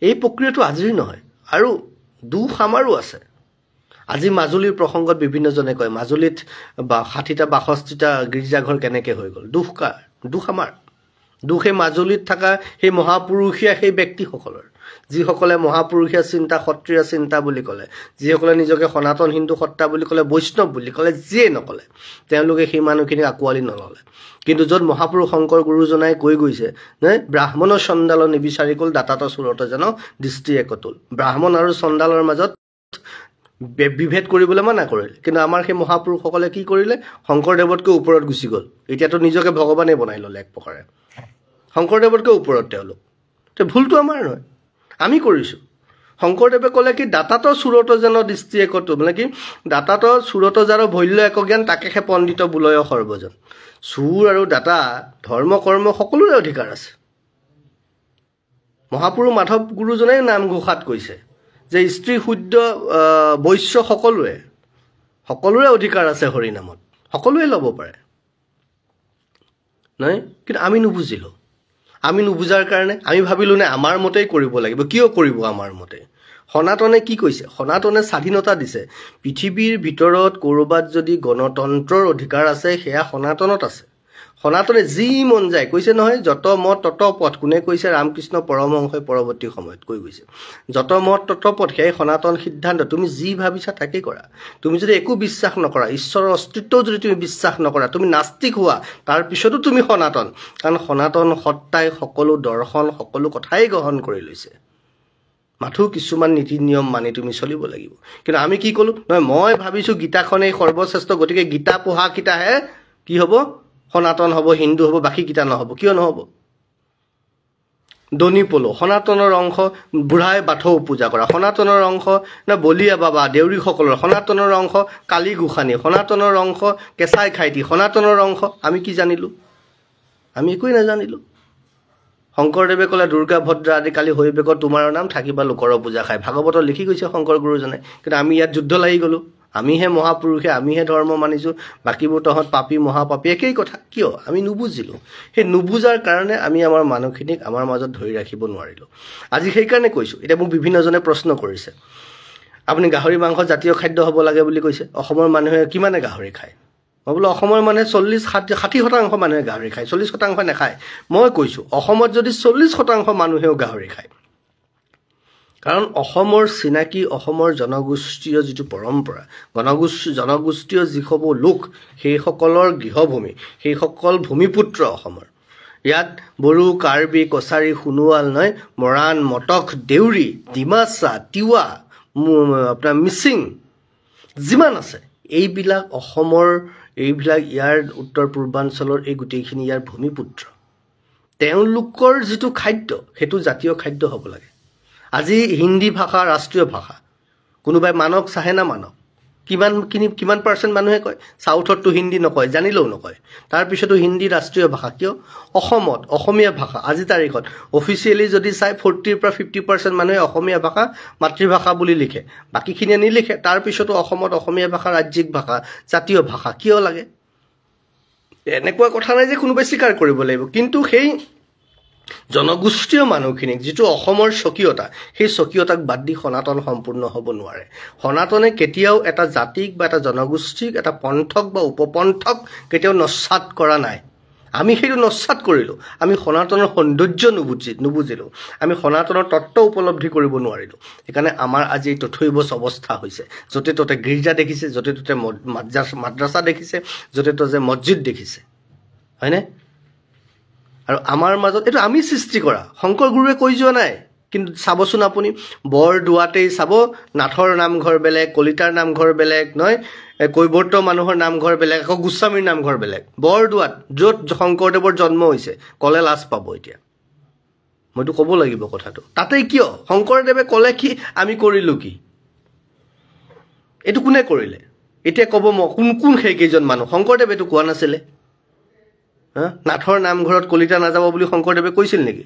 এই প্ৰক্ৰিয়াটো আজিৰ নহয়, আৰু দুখ আমাৰো আছে। আজি মাজুলীৰ প্ৰসংগত বিভিন্নজনে কয় মাজুলীত 60টা 62টা গীৰ্জাঘৰ কেনেকৈ হৈ গ'ল। দুখ কাৰ? দুখ আমাৰ। দুখ সেই মাজুলীত থকা সেই মহাপুৰুষীয়া সেই ব্যক্তিসকলৰ, যিসকলে মহাপুৰুষীয়া চিন্তা, সত্ৰীয়া চিন্তা বুলি ক'লে, যিসকলে নিজকে সনাতন হিন্দু সত্তা বুলি ক'লে, বৈষ্ণৱ বুলি ক'লে, যিয়ে নক'লে, তেওঁলোকে সেই মানুহখিনিক আঁকোৱালি নল'লে। কিন্তু য'ত মহাপুৰুষ শংকৰ গুৰুজনাই কৈ গৈছে, ব্ৰাহ্মণৰ চণ্ডাল নিবিচাৰি গ'ল, দাতাত চুৰতে জান দৃষ্টি একতুল। ব্ৰাহ্মণ আৰু চণ্ডালৰ মাজত বিভেদ কৰিবলৈ মানা কৰিলে, কিন্তু আমাৰ সেই মহাপুৰুষসকলে কি কৰিলে? শংকৰদেৱতকৈ ওপৰত গুচি গ'ল। এতিয়াতো নিজকে ভগৱানেই বনাই ল'লে এক প্ৰকাৰে, শংকৰদেৱতকৈ ওপৰত তেওঁলোক। ভুলটো আমাৰ নহয়, আমি কৰিছোঁ। শংকৰদেৱে ক'লে কি, দাতাত চুৰত যেন দৃষ্টি একতো, মানে কি, দাতাত চুৰত যাৰ ভল্য এক জ্ঞান, তাকেহে পণ্ডিত বুলয় সৰ্বজন। চুৰ আৰু দাতা, ধৰ্ম কৰ্ম সকলোৰে অধিকাৰ আছে। মহাপুৰুষ মাধৱ গুৰুজনাই নাম ঘোষাত কৈছে যে স্ত্ৰী শুদ্ধ বৈশ্য সকলোৰে অধিকাৰ আছে হৰিনামত, সকলোৱে ল'ব পাৰে। নহয়, কিন্তু আমি নুবুজিলোঁ। আমি নুবুজাৰ কাৰণে আমি ভাবিলোঁ নে আমাৰ মতেই কৰিব লাগিব। কিয় কৰিব আমাৰ মতে? সনাতনে কি কৈছে? সনাতনে স্বাধীনতা দিছে। পৃথিৱীৰ ভিতৰত ক'ৰবাত যদি গণতন্ত্ৰৰ অধিকাৰ আছে, সেয়া সনাতনত আছে। সনাতনে যি মন যায় কৈছে নহয়, যত মত তত পথ। কোনে কৈছে? ৰামকৃষ্ণ পৰমহংসই পৰৱৰ্তী সময়ত কৈ গৈছে, যত মত তত পথ, সেয়াই সনাতন সিদ্ধান্ত। তুমি যি ভাবিছা তাকেই কৰা। তুমি যদি একো বিশ্বাস নকৰা, ঈশ্বৰৰ অস্তিত্বও যদি তুমি বিশ্বাস নকৰা, তুমি নাস্তিক হোৱা, তাৰপিছতো তুমি সনাতন। কাৰণ সনাতন সত্তাই সকলো দৰ্শন, সকলো কথাই গ্ৰহণ কৰি লৈছে। মাথো কিছুমান নীতি নিয়ম মানি তুমি চলিব লাগিব। কিন্তু আমি কি ক'লোঁ? নহয়, মই ভাবিছোঁ গীতাখনেই সৰ্বশ্ৰেষ্ঠ, গতিকে গীতা পঢ়া কেইটাহে কি হ'ব? সনাতন হ'ব, হিন্দু হ'ব, বাকী কেইটা নহ'ব। কিয় নহ'ব? দনি পলো সনাতনৰ অংশ, বুঢ়াই বাথৌ পূজা কৰা সনাতনৰ অংশ, না বলিয়া বাবা দেউৰীসকলৰ সনাতনৰ অংশ, কালী গোসানী সনাতনৰ অংশ, কেঁচাই খাইটি সনাতনৰ অংশ। আমি কি জানিলোঁ? আমি একোৱেই নাজানিলোঁ শংকৰদেৱে ক'লে দুৰ্গা ভদ্ৰা আদি কালি হৈ বেগত তোমাৰ নাম থাকিবা লোকৰ পূজা খাই ভাগৱতত লিখি গৈছে শংকৰ গুৰুজনে কিন্তু আমি ইয়াত যুদ্ধ লাগি গ'লোঁ আমিহে মহাপুৰুষে আমিহে ধৰ্ম মানিছোঁ বাকীবোৰ তহঁত পাপী মহাপাপী একেই কথা কিয় আমি নুবুজিলোঁ সেই নুবুজাৰ কাৰণে আমি আমাৰ মানুহখিনিক আমাৰ মাজত ধৰি ৰাখিব নোৱাৰিলোঁ আজি সেইকাৰণে কৈছোঁ এতিয়া মোক বিভিন্নজনে প্ৰশ্ন কৰিছে আপুনি গাহৰি মাংস জাতীয় খাদ্য হ'ব লাগে বুলি কৈছে অসমৰ মানুহে কিমানে গাহৰি খায় মই বোলো অসমৰ মানুহে 40-60% মানুহে গাহৰি খায় 40% নাখায় মই কৈছোঁ অসমত যদি 40% মানুহেও গাহৰি খায় কাৰণ অসমৰ চিনাকি অসমৰ জনগোষ্ঠীয় যিটো পৰম্পৰা জনগোষ্ঠীয় যিসমূহ লোক সেইসকলৰ গৃহভূমি সেইসকল ভূমিপুত্ৰ অসমৰ ইয়াত বড়ো কাৰ্বি কছাৰী সোণোৱাল নহয় মৰাণ মটক দেউৰী ডিমাচা তিৱা আপোনাৰ মিচিং যিমান আছে এইবিলাক অসমৰ এইবিলাক ইয়াৰ উত্তৰ পূৰ্বাঞ্চলৰ এই গোটেইখিনি ইয়াৰ ভূমিপুত্ৰ তেওঁলোকৰ যিটো খাদ্য সেইটো জাতীয় খাদ্য হ'ব লাগে আজি হিন্দী ভাষা ৰাষ্ট্ৰীয় ভাষা কোনোবাই মানক চাহে না মানক কিমান পাৰ্চেণ্ট মানুহে কয় সাউথততো হিন্দী নকয় জানিলেও নকয় তাৰপিছতো হিন্দী ৰাষ্ট্ৰীয় ভাষা কিয় অসমত অসমীয়া ভাষা আজি তাৰিখত অফিচিয়েলি যদি চাই 40-50% মানুহে অসমীয়া ভাষা মাতৃভাষা বুলি লিখে বাকীখিনিয়ে নিলিখে তাৰপিছতো অসমত অসমীয়া ভাষা ৰাজ্যিক ভাষা জাতীয় ভাষা কিয় লাগে এনেকুৱা কথা নাই যে কোনোবাই স্বীকাৰ কৰিব লাগিব কিন্তু সেই জনগোষ্ঠীয় মানুহখিনিক যিটো অসমৰ স্বকীয়তা সেই স্বকীয়তাক বাদ দি সনাতন সম্পূৰ্ণ হ'ব নোৱাৰে সনাতনে কেতিয়াও এটা জাতিক বা এটা জনগোষ্ঠীক এটা পন্থক বা উপপন্থক কেতিয়াও নস্যাৎ কৰা নাই আমি সেইটো নস্যাৎ কৰিলোঁ আমি সনাতনৰ সৌন্দৰ্য নুবুজিলোঁ আমি সনাতনৰ তত্ত্ব উপলব্ধি কৰিব নোৱাৰিলোঁ সেইকাৰণে আমাৰ আজি তথৈবচ অৱস্থা হৈছে য'তে ত'তে গীৰ্জা দেখিছে য'তে ত'তে মাদ্ৰাছা দেখিছে য'তে ত'তে মছজিদ দেখিছে হয়নে আৰু আমাৰ মাজত এইটো আমি সৃষ্টি কৰা শংকৰ গুৰুৱে কৈ যোৱা নাই কিন্তু চাবচোন আপুনি বৰদোৱাতেই চাব নাথৰ নামঘৰ বেলেগ কলিতাৰ নামঘৰ বেলেগ নহয় কৈবৰ্ত মানুহৰ নামঘৰ বেলেগ আকৌ গোস্বামীৰ নামঘৰ বেলেগ বৰদোৱাত য'ত শংকৰদেৱৰ জন্ম হৈছে ক'লে লাজ পাব এতিয়া মইতো ক'ব লাগিব কথাটো তাতেই কিয় শংকৰদেৱে ক'লে কি আমি কৰিলোঁ কি এইটো কোনে কৰিলে এতিয়া ক'ব মই কোন সেইকেইজন মানুহ শংকৰদেৱে এইটো কোৱা নাছিলে নাথৰ নামঘৰত কলিতা নাযাব বুলি শংকৰদেৱে কৈছিল নেকি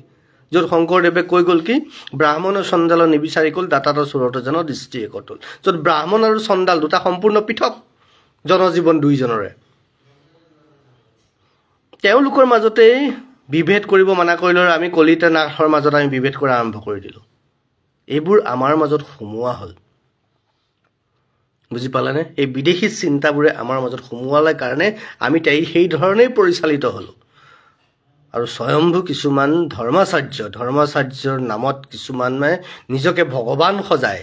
য'ত শংকৰদেৱে কৈ গ'ল কি ব্ৰাহ্মণ আৰু চণ্ডাল নিবিচাৰি গ'ল দাতাত চুৰতে জন দৃষ্টি একতুল য'ত ব্ৰাহ্মণ আৰু চণ্ডাল দুটা সম্পূৰ্ণ পৃথক জনজীৱন দুইজনৰে তেওঁলোকৰ মাজতেই বিভেদ কৰিব মানা কৰিলোঁ আৰু আমি কলিতা নাথৰ মাজত আমি বিভেদ কৰা আৰম্ভ কৰি দিলোঁ এইবোৰ আমাৰ মাজত সোমোৱা হ'ল বুজি পালানে এই বিদেশী চিন্তাবোৰে আমাৰ মাজত সোমোৱালে কাৰণে আমি সেই ধৰণেই পৰিচালিত হ'লোঁ আৰু স্বয়ম্ভু কিছুমান ধৰ্মাচাৰ্যৰ নামত কিছুমানে নিজকে ভগৱান সজাই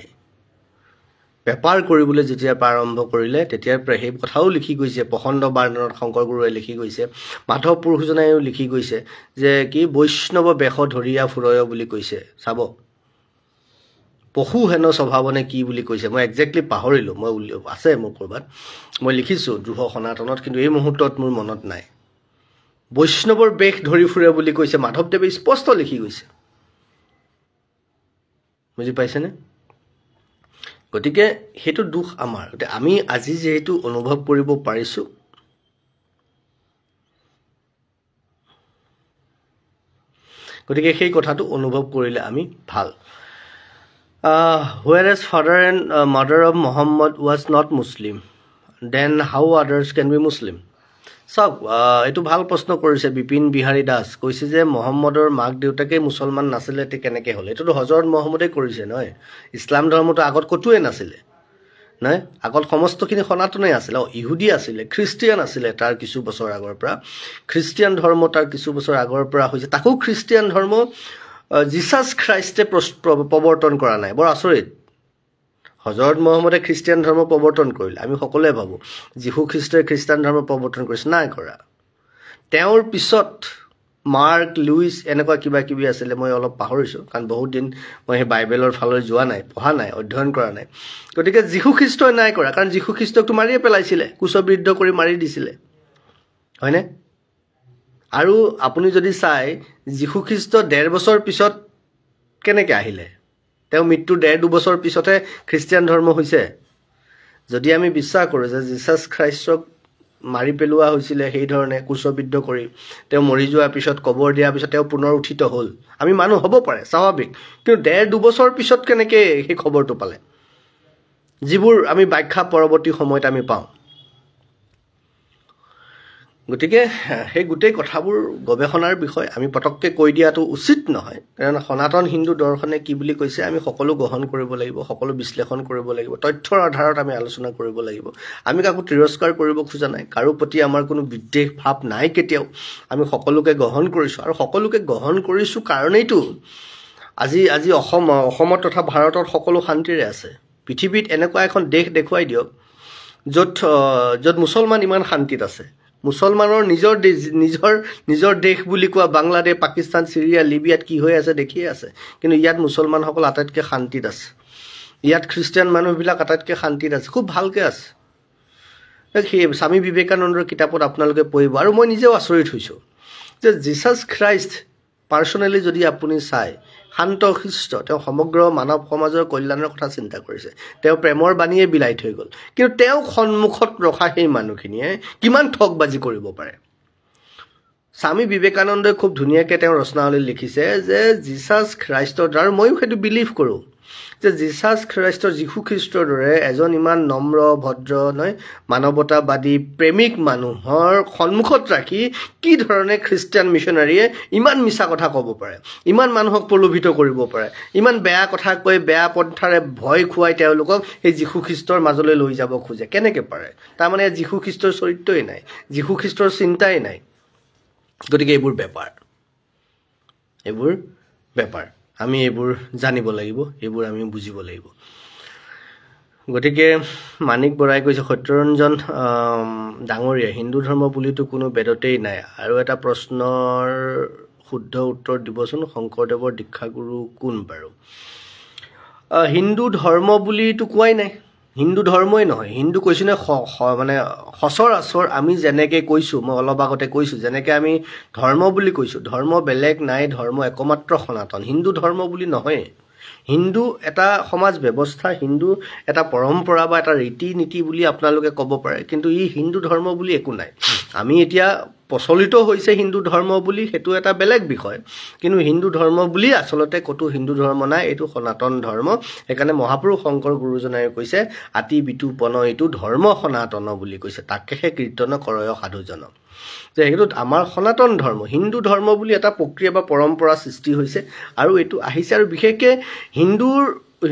বেপাৰ কৰিবলৈ যেতিয়াৰ পৰা আৰম্ভ কৰিলে তেতিয়াৰ পৰা সেই কথাও লিখি গৈছে প্ৰখণ্ড বাৰ্ণনত শংকৰ গুৰুৱে লিখি গৈছে মাধৱ পুৰুষজনেও লিখি গৈছে যে কি বৈষ্ণৱ বেশ ধৰিয়া ফুৰয় বুলি কৈছে চাব পশু হেন স্বভাৱনে কি বুলি কৈছে মই একজেক্টলি পাহৰিলোঁ মই আছে মোৰ ক'ৰবাত মই লিখিছোঁ দ্ৰোহ সনাতনত কিন্তু এই মুহূৰ্তত মোৰ মনত নাই বৈষ্ণৱৰ বেশ ধৰি ফুৰে বুলি কৈছে মাধৱদেৱে স্পষ্ট লিখি গৈছে বুজি পাইছেনে গতিকে সেইটো দুখ আমাৰ আমি আজি যেহেতু অনুভৱ কৰিব পাৰিছোঁ গতিকে সেই কথাটো অনুভৱ কৰিলে আমি ভাল whereas father and mother of Muhammad was not Muslim, then how others can be Muslim? চাওক এইটো ভাল প্ৰশ্ন কৰিছে বিপিন বিহাৰী দাস কৈছে যে মহম্মদৰ মাক দেউতাকে মুছলমান নাছিলে তে কেনেকৈ হ'ল এইটোতো হজৰত মহম্মদে কৰিছে নহয় ইছলাম ধৰ্মটো আগত ক'তোৱে নাছিলে নহয় আগত সমস্তখিনি সনাতনেই আছিলে ইহুদী আছিলে খ্ৰীষ্টিয়ান আছিলে তাৰ কিছু বছৰ আগৰ পৰা খ্ৰীষ্টিয়ান ধৰ্ম তাৰ কিছু বছৰ আগৰ পৰা হৈছে তাকো খ্ৰীষ্টিয়ান ধৰ্ম জিছাছ খ্ৰাইষ্টে প্ৰৱৰ্তন কৰা নাই বৰ আচৰিত হজৰত মহম্মদে খ্ৰীষ্টিয়ান ধৰ্ম প্ৰৱৰ্তন কৰিলে আমি সকলোৱে ভাবোঁ যীশু খ্ৰীষ্টই খ্ৰীষ্টান ধৰ্ম প্ৰৱৰ্তন কৰিছে নাই কৰা তেওঁৰ পিছত মাৰ্ক লুইচ এনেকুৱা কিবা কিবি আছিলে মই অলপ পাহৰিছোঁ কাৰণ বহুত দিন মই সেই বাইবেলৰ ফাললৈ যোৱা নাই পঢ়া নাই অধ্যয়ন কৰা নাই গতিকে যীশু খ্ৰীষ্টই নাই কৰা কাৰণ যীশু খ্ৰীষ্টকতো মাৰিয়ে পেলাইছিলে কুশবিদ্ধ কৰি মাৰি দিছিলে হয়নে আৰু আপুনি যদি চাই যীশু খ্ৰীষ্ট 1.5 বছৰ পিছত কেনেকৈ আহিলে তেওঁ মৃত্যুৰ 1.5-2 বছৰ পিছতহে খ্ৰীষ্টিয়ান ধৰ্ম হৈছে যদি আমি বিশ্বাস কৰোঁ যে জিছাছ খ্ৰাইষ্টক মাৰি পেলোৱা হৈছিলে সেই ধৰণে কুশবিদ্ধ কৰি তেওঁ মৰি যোৱাৰ পিছত কবৰ দিয়াৰ পিছত তেওঁ পুনৰ উঠিত হ'ল আমি মানুহ হ'ব পাৰে স্বাভাৱিক কিন্তু 1.5-2 বছৰ পিছত কেনেকৈ সেই খবৰটো পালে যিবোৰ আমি ব্যাখ্যা পৰৱৰ্তী সময়ত আমি পাওঁ গতিকে সেই গোটেই কথাবোৰ গৱেষণাৰ বিষয় আমি পটককৈ কৈ দিয়াটো উচিত নহয় কাৰণ সনাতন হিন্দু দৰ্শনে কি বুলি কৈছে আমি সকলো গ্ৰহণ কৰিব লাগিব সকলো বিশ্লেষণ কৰিব লাগিব তথ্যৰ আধাৰত আমি আলোচনা কৰিব লাগিব আমি কাকো তিৰস্কাৰ কৰিব খোজা নাই কাৰো প্ৰতি আমাৰ কোনো বিদ্বেষ ভাৱ নাই কেতিয়াও আমি সকলোকে গ্ৰহণ কৰিছোঁ আৰু সকলোকে গ্ৰহণ কৰিছোঁ কাৰণেইতো আজি অসমত তথা ভাৰতত সকলো শান্তিৰে আছে পৃথিৱীত এনেকুৱা এখন দেশ দেখুৱাই দিয়ক য'ত মুছলমান ইমান শান্তিত আছে মুছলমানৰ নিজৰ দেশ বুলি কোৱা বাংলাদেশ পাকিস্তান সিৰিয়া লিবিয়াত কি হৈ আছে দেখিয়ে আছে কিন্তু ইয়াত মুছলমানসকল আটাইতকৈ শান্তিত আছে ইয়াত খ্ৰীষ্টিয়ান মানুহবিলাক আটাইতকৈ শান্তিত আছে খুব ভালকৈ আছে সেই স্বামী বিবেকানন্দৰ কিতাপত আপোনালোকে পঢ়িব আৰু মই নিজেও আচৰিত হৈছোঁ যে জিছাছ খ্ৰাইষ্ট পাৰ্চনেলি যদি আপুনি চায় শান্ত শিষ্ট তেওঁ সমগ্ৰ মানৱ সমাজৰ কল্যাণৰ কথা চিন্তা কৰিছে তেওঁ প্ৰেমৰ বাণীয়ে বিলাই থৈ গ'ল কিন্তু তেওঁ সন্মুখত ৰখা সেই মানুহখিনিয়ে কিমান ঠগবাজি কৰিব পাৰে স্বামী বিবেকানন্দই খুব ধুনীয়াকৈ তেওঁ ৰচনাৱলীত লিখিছে যে জিছাছ খ্ৰাইষ্টৰ আৰু ময়ো সেইটো বিলিভ কৰোঁ যে জিছাছ খ্ৰাইষ্টৰ যীশু খ্ৰীষ্টৰ দৰে এজন ইমান নম্ৰ ভদ্ৰ নহয় মানৱতাবাদী প্ৰেমিক মানুহৰ সন্মুখত ৰাখি কি ধৰণে খ্ৰীষ্টিয়ান মিছনাৰীয়ে ইমান মিছা কথা ক'ব পাৰে ইমান মানুহক প্ৰলোভিত কৰিব পাৰে ইমান বেয়া কথা কৈ বেয়া পন্থাৰে ভয় খুৱাই তেওঁলোকক সেই যীশু খ্ৰীষ্টৰ মাজলৈ লৈ যাব খোজে কেনেকৈ পাৰে তাৰমানে যীশু খ্ৰীষ্টৰ চৰিত্ৰই নাই যীশু খ্ৰীষ্টৰ চিন্তাই নাই গতিকে এইবোৰ বেপাৰ আমি এইবোৰ জানিব লাগিব এইবোৰ আমি বুজিব লাগিব গতিকে মানিক বৰাই কৈছে সত্যৰঞ্জন ডাঙৰীয়া হিন্দু ধৰ্ম বুলিতো কোনো বেদতেই নাই আৰু এটা প্ৰশ্নৰ শুদ্ধ উত্তৰ দিবচোন শংকৰদেৱৰ দীক্ষাগুৰু কোন বাৰু হিন্দু ধৰ্ম বুলিতো কোৱাই নাই হিন্দু ধৰ্মই নহয় হিন্দু কৈছোঁ নে মানে সচৰাচৰ আমি যেনেকৈ কৈছোঁ মই অলপ আগতে কৈছোঁ যেনেকৈ আমি ধৰ্ম বুলি কৈছোঁ ধৰ্ম বেলেগ নাই ধৰ্ম একমাত্ৰ সনাতন হিন্দু ধৰ্ম বুলি নহয় হিন্দু এটা সমাজ ব্যৱস্থা হিন্দু এটা পৰম্পৰা বা এটা ৰীতি নীতি বুলি আপোনালোকে ক'ব পাৰে কিন্তু ই হিন্দু ধৰ্ম বুলি একো নাই আমি এতিয়া প্ৰচলিত হৈছে হিন্দু ধৰ্ম বুলি সেইটো এটা বেলেগ বিষয় কিন্তু হিন্দু ধৰ্ম বুলি আচলতে ক'তো হিন্দু ধৰ্ম নাই এইটো সনাতন ধৰ্ম সেইকাৰণে মহাপুৰুষ শংকৰ গুৰুজনাই কৈছে আতি বিতুপন এইটো ধৰ্ম সনাতন বুলি কৈছে তাকেহে কীৰ্তন কৰয় সাধুজন যে সেইটো আমাৰ সনাতন ধৰ্ম হিন্দু ধৰ্ম বুলি এটা প্ৰক্ৰিয়া বা পৰম্পৰা সৃষ্টি হৈছে আৰু এইটো আহিছে আৰু বিশেষকৈ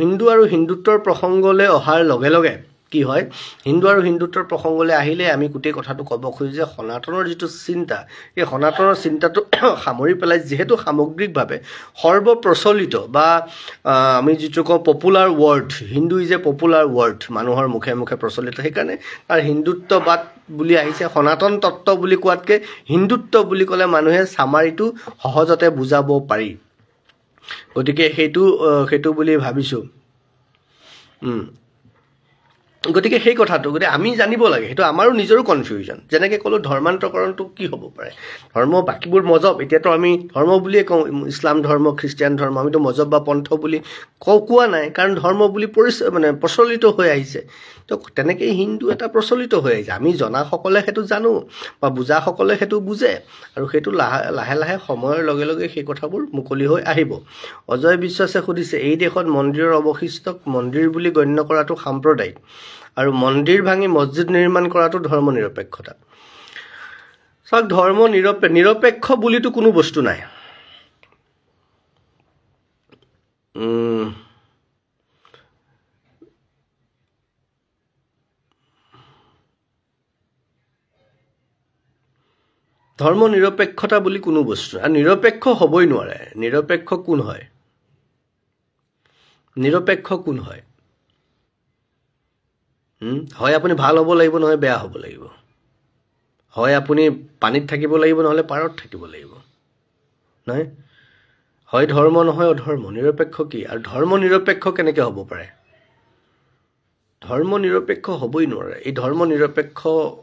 হিন্দু আৰু হিন্দুত্বৰ প্ৰসংগলৈ অহাৰ লগে লগে কি হয় হিন্দু আৰু হিন্দুত্বৰ প্ৰসংগলৈ আহিলে আমি গোটেই কথাটো ক'ব খোজো যে সনাতনৰ যিটো চিন্তা এই সনাতনৰ চিন্তাটো সামৰি পেলাই যিহেতু সামগ্ৰিকভাৱে সৰ্বপ্ৰচলিত বা আমি যিটো কওঁ popular word Hindu is a popular word মানুহৰ মুখে মুখে প্ৰচলিত সেইকাৰণে তাৰ হিন্দুত্ববাদ বুলি আহিছে সনাতন তত্ত্ব বুলি কোৱাতকৈ হিন্দুত্ব বুলি ক'লে মানুহে চামাৰিটো সহজতে বুজাব পাৰি গতিকে সেইটো বুলি ভাবিছোঁ গতিকে সেই কথাটো গতিকে আমি জানিব লাগে সেইটো আমাৰো নিজৰো কনফিউজন যেনেকৈ ক'লোঁ ধৰ্মান্তকৰণটো কি হ'ব পাৰে ধৰ্ম বাকীবোৰ মজব এতিয়াতো আমি ধৰ্ম বুলিয়ে কওঁ ইছলাম ধৰ্ম খ্ৰীষ্টিয়ান ধৰ্ম আমিতো মজব বা পন্থ বুলি কোৱা নাই কাৰণ ধৰ্ম বুলি প্ৰচলিত হৈ আহিছে তো তেনেকৈ হিন্দু এটা প্ৰচলিত হৈ আহিছে আমি জনাসকলে সেইটো জানো বা বুজাসকলে সেইটো বুজে আৰু সেইটো লাহে লাহে সময়ৰ লগে লগে সেই কথাবোৰ মুকলি হৈ আহিব অজয় বিশ্বাসে সুধিছে এই দেশত মন্দিৰৰ অৱশিষ্টক মন্দিৰ বুলি গণ্য কৰাটো সাম্প্ৰদায়িক আৰু মন্দিৰ ভাঙি মছজিদ নিৰ্মাণ কৰাটো ধৰ্ম নিৰপেক্ষতা চাওক ধৰ্ম নিৰপেক্ষ বুলিতো কোনো বস্তু নাই ধৰ্ম নিৰপেক্ষতা বুলি কোনো বস্তু আৰু নিৰপেক্ষ হ'বই নোৱাৰে নিৰপেক্ষ কোন হয় হয় আপুনি ভাল হ'ব লাগিব নহয় বেয়া হ'ব লাগিব হয় আপুনি পানীত থাকিব লাগিব নহ'লে পাৰত থাকিব লাগিব নহয় হয় ধৰ্ম নহয় অধৰ্ম নিৰপেক্ষ কি আৰু ধৰ্ম নিৰপেক্ষ কেনেকৈ হ'ব পাৰে ধৰ্ম নিৰপেক্ষ হ'বই নোৱাৰে এই ধৰ্ম নিৰপেক্ষ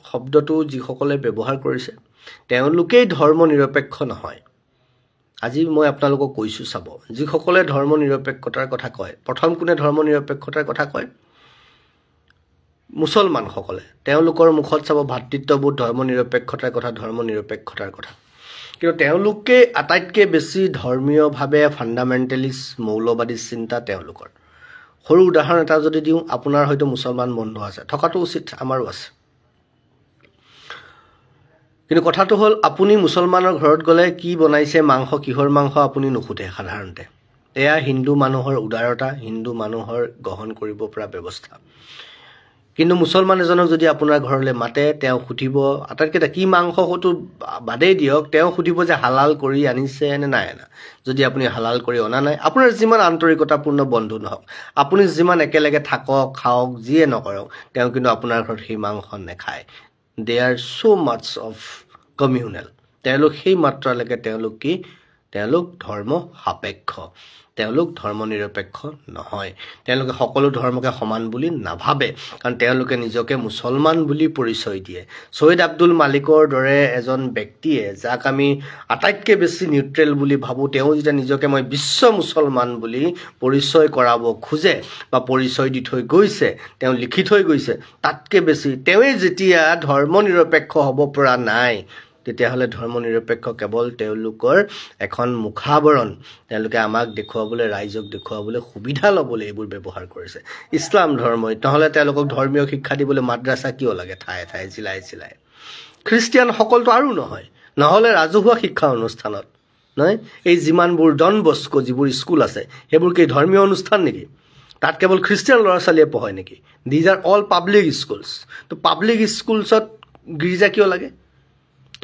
শব্দটো যিসকলে ব্যৱহাৰ কৰিছে তেওঁলোকেই ধৰ্ম নিৰপেক্ষ নহয় আজি মই আপোনালোকক কৈছোঁ চাব যিসকলে ধৰ্ম নিৰপেক্ষতাৰ কথা কয় প্ৰথম কোনে ধৰ্ম নিৰপেক্ষতাৰ কথা কয় মুছলমানসকলে তেওঁলোকৰ মুখত চাব ভাতৃত্ববোধ ধৰ্মনিৰপেক্ষতাৰ কথা কিন্তু তেওঁলোকে আটাইতকৈ বেছি ধৰ্মীয়ভাৱে ফাণ্ডামেণ্টেলিষ্ট মৌলবাদী চিন্তা তেওঁলোকৰ সৰু উদাহৰণ এটা যদি দিওঁ আপোনাৰ হয়তো মুছলমান বন্ধু আছে থকাটো উচিত আমাৰো আছে কিন্তু কথাটো হ'ল আপুনি মুছলমানৰ ঘৰত গ'লে কি বনাইছে মাংস কিহৰ মাংস আপুনি নুসুধে সাধাৰণতে এয়া হিন্দু মানুহৰ উদাৰতা হিন্দু মানুহৰ গ্ৰহণ কৰিব পৰা ব্যৱস্থা কিন্তু মুছলমান এজনক যদি আপোনাৰ ঘৰলৈ মাতে তেওঁ সুধিব আটাইতকৈ কি মাংস হয়তো বাদেই দিয়ক তেওঁ সুধিব যে হালাল কৰি আনিছে নে নাই আনা যদি আপুনি হালাল কৰি অনা নাই আপোনাৰ যিমান আন্তৰিকতাপূৰ্ণ বন্ধু নহওক আপুনি যিমান একেলগে থাকক খাওক যিয়ে নকৰক তেওঁ কিন্তু আপোনাৰ ঘৰত সেই মাংস নেখায় দে R so much of communal তেওঁলোক সেই মাত্ৰালৈকে তেওঁলোক ধৰ্ম সাপেক্ষ তেওঁলোক ধৰ্মনিৰপেক্ষ নহয় তেওঁলোকে সকলো ধৰ্মকে সমান বুলি নাভাবে কাৰণ তেওঁলোকে নিজকে মুছলমান বুলি পৰিচয় দিয়ে সৈয়দ আব্দুল মালিকৰ দৰে এজন ব্যক্তিয়ে যাক আমি আটাইতকৈ বেছি নিউট্ৰেল বুলি ভাবোঁ তেওঁ যেতিয়া নিজকে মই বিশ্ব মুছলমান বুলি পৰিচয় কৰাব খোজে বা পৰিচয় দি থৈ গৈছে তেওঁ লিখি থৈ গৈছে তাতকৈ বেছি তেওঁই যেতিয়া ধৰ্মনিৰপেক্ষ হ'ব পৰা নাই তেতিয়াহ'লে ধৰ্মনিৰপেক্ষ কেৱল তেওঁলোকৰ এখন মুখাবৰণ তেওঁলোকে আমাক দেখুৱাবলৈ ৰাইজক দেখুৱাবলৈ সুবিধা ল'বলৈ এইবোৰ ব্যৱহাৰ কৰিছে ইছলাম ধৰ্মই নহ'লে তেওঁলোকক ধৰ্মীয় শিক্ষা দিবলৈ মাদ্ৰাছা কিয় লাগে ঠায়ে ঠায়ে জিলাই খ্ৰীষ্টিয়ানসকলতো আৰু নহ'লে ৰাজহুৱা শিক্ষা অনুষ্ঠানত নহয় এই যিমানবোৰ ডন বস্কো যিবোৰ স্কুল আছে সেইবোৰ কি ধৰ্মীয় অনুষ্ঠান নেকি তাত কেৱল খ্ৰীষ্টিয়ান ল'ৰা ছোৱালীয়ে পঢ়ায় নেকি these are all public schools তো পাব্লিক স্কুলছত গীৰ্জা কিয় লাগে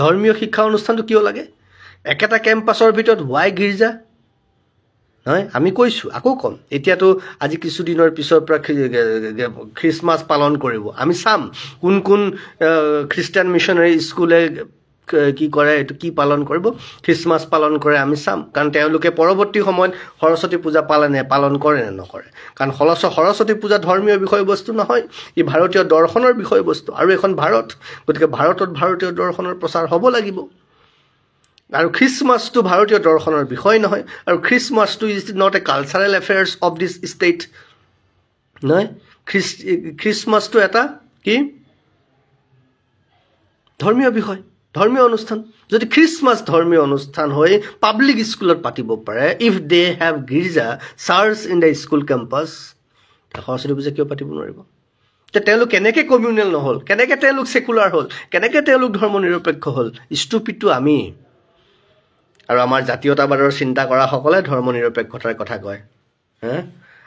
ধৰ্মীয় শিক্ষা অনুষ্ঠানটো কিয় লাগে একেটা কেম্পাছৰ ভিতৰত হোৱাই গীৰ্জা নহয় আমি কৈছোঁ আকৌ ক'ম এতিয়াতো আজি কিছুদিনৰ পিছৰ পৰা খ্ৰীষ্টমাছ পালন কৰিব আমি চাম কোন খ্ৰীষ্টিয়ান মিছনেৰী স্কুলে কি কৰে এইটো কি পালন কৰিব খ্ৰীষ্টমাছ পালন কৰে আমি চাম কাৰণ তেওঁলোকে পৰৱৰ্তী সময়ত সৰস্বতী পূজা পালন কৰে নে নকৰে কাৰণ সৰস্বতী পূজা ধৰ্মীয় বিষয়বস্তু নহয় ই ভাৰতীয় দৰ্শনৰ বিষয়বস্তু আৰু এখন ভাৰত গতিকে ভাৰতত ভাৰতীয় দৰ্শনৰ প্ৰচাৰ হ'ব লাগিব আৰু খ্ৰীষ্টমাছটো ভাৰতীয় দৰ্শনৰ বিষয় নহয় আৰু খ্ৰীষ্টমাছটো is not a cultural affairs of this state নহয় খ্ৰীষ্টমাছটো এটা কি ধৰ্মীয় বিষয় ধৰ্মীয় অনুষ্ঠান যদি খ্ৰীষ্টমাছ ধৰ্মীয় অনুষ্ঠান হৈ পাব্লিক স্কুলত পাতিব পাৰে ইফ দে হেভ গীৰ্জা church in the school campus Saraswati Puja কিয় পাতিব নোৱাৰিব তেওঁলোক কেনেকৈ কমিউনেল নহ'ল কেনেকৈ তেওঁলোক ছেকুলাৰ হ'ল কেনেকৈ তেওঁলোক ধৰ্মনিৰপেক্ষ হ'ল ষ্টুপিডটো আমি আৰু আমাৰ জাতীয়তাবাদৰ চিন্তা কৰাসকলে ধৰ্মনিৰপেক্ষতাৰ কথা কয়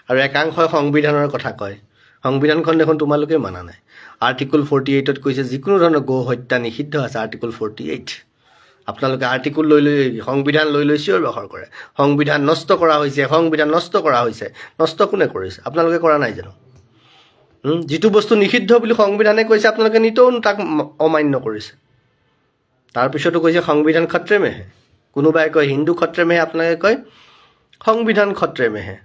আৰু একাংশই সংবিধানৰ কথা কয় সংবিধানখন দেখোন তোমালোকে মানা নাই আৰ্টিকল 48ত কৈছে যিকোনো ধৰণৰ গো হত্যা নিষিদ্ধ আছে আৰ্টিকল 48 আপোনালোকে আৰ্টিকল লৈ সংবিধান লৈ চিঞৰ বাখৰ কৰে সংবিধান নষ্ট কৰা হৈছে নষ্ট কোনে কৰিছে আপোনালোকে কৰা নাই জানো যিটো বস্তু নিষিদ্ধ বুলি সংবিধানে কৈছে আপোনালোকে নিতৌ তাক অমান্য কৰিছে তাৰপিছতো কৈছে সংবিধান খতৰে মে হে কোনোবাই কয় হিন্দু খতৰে মে হে আপোনালোকে কয় সংবিধান খতৰে মে হে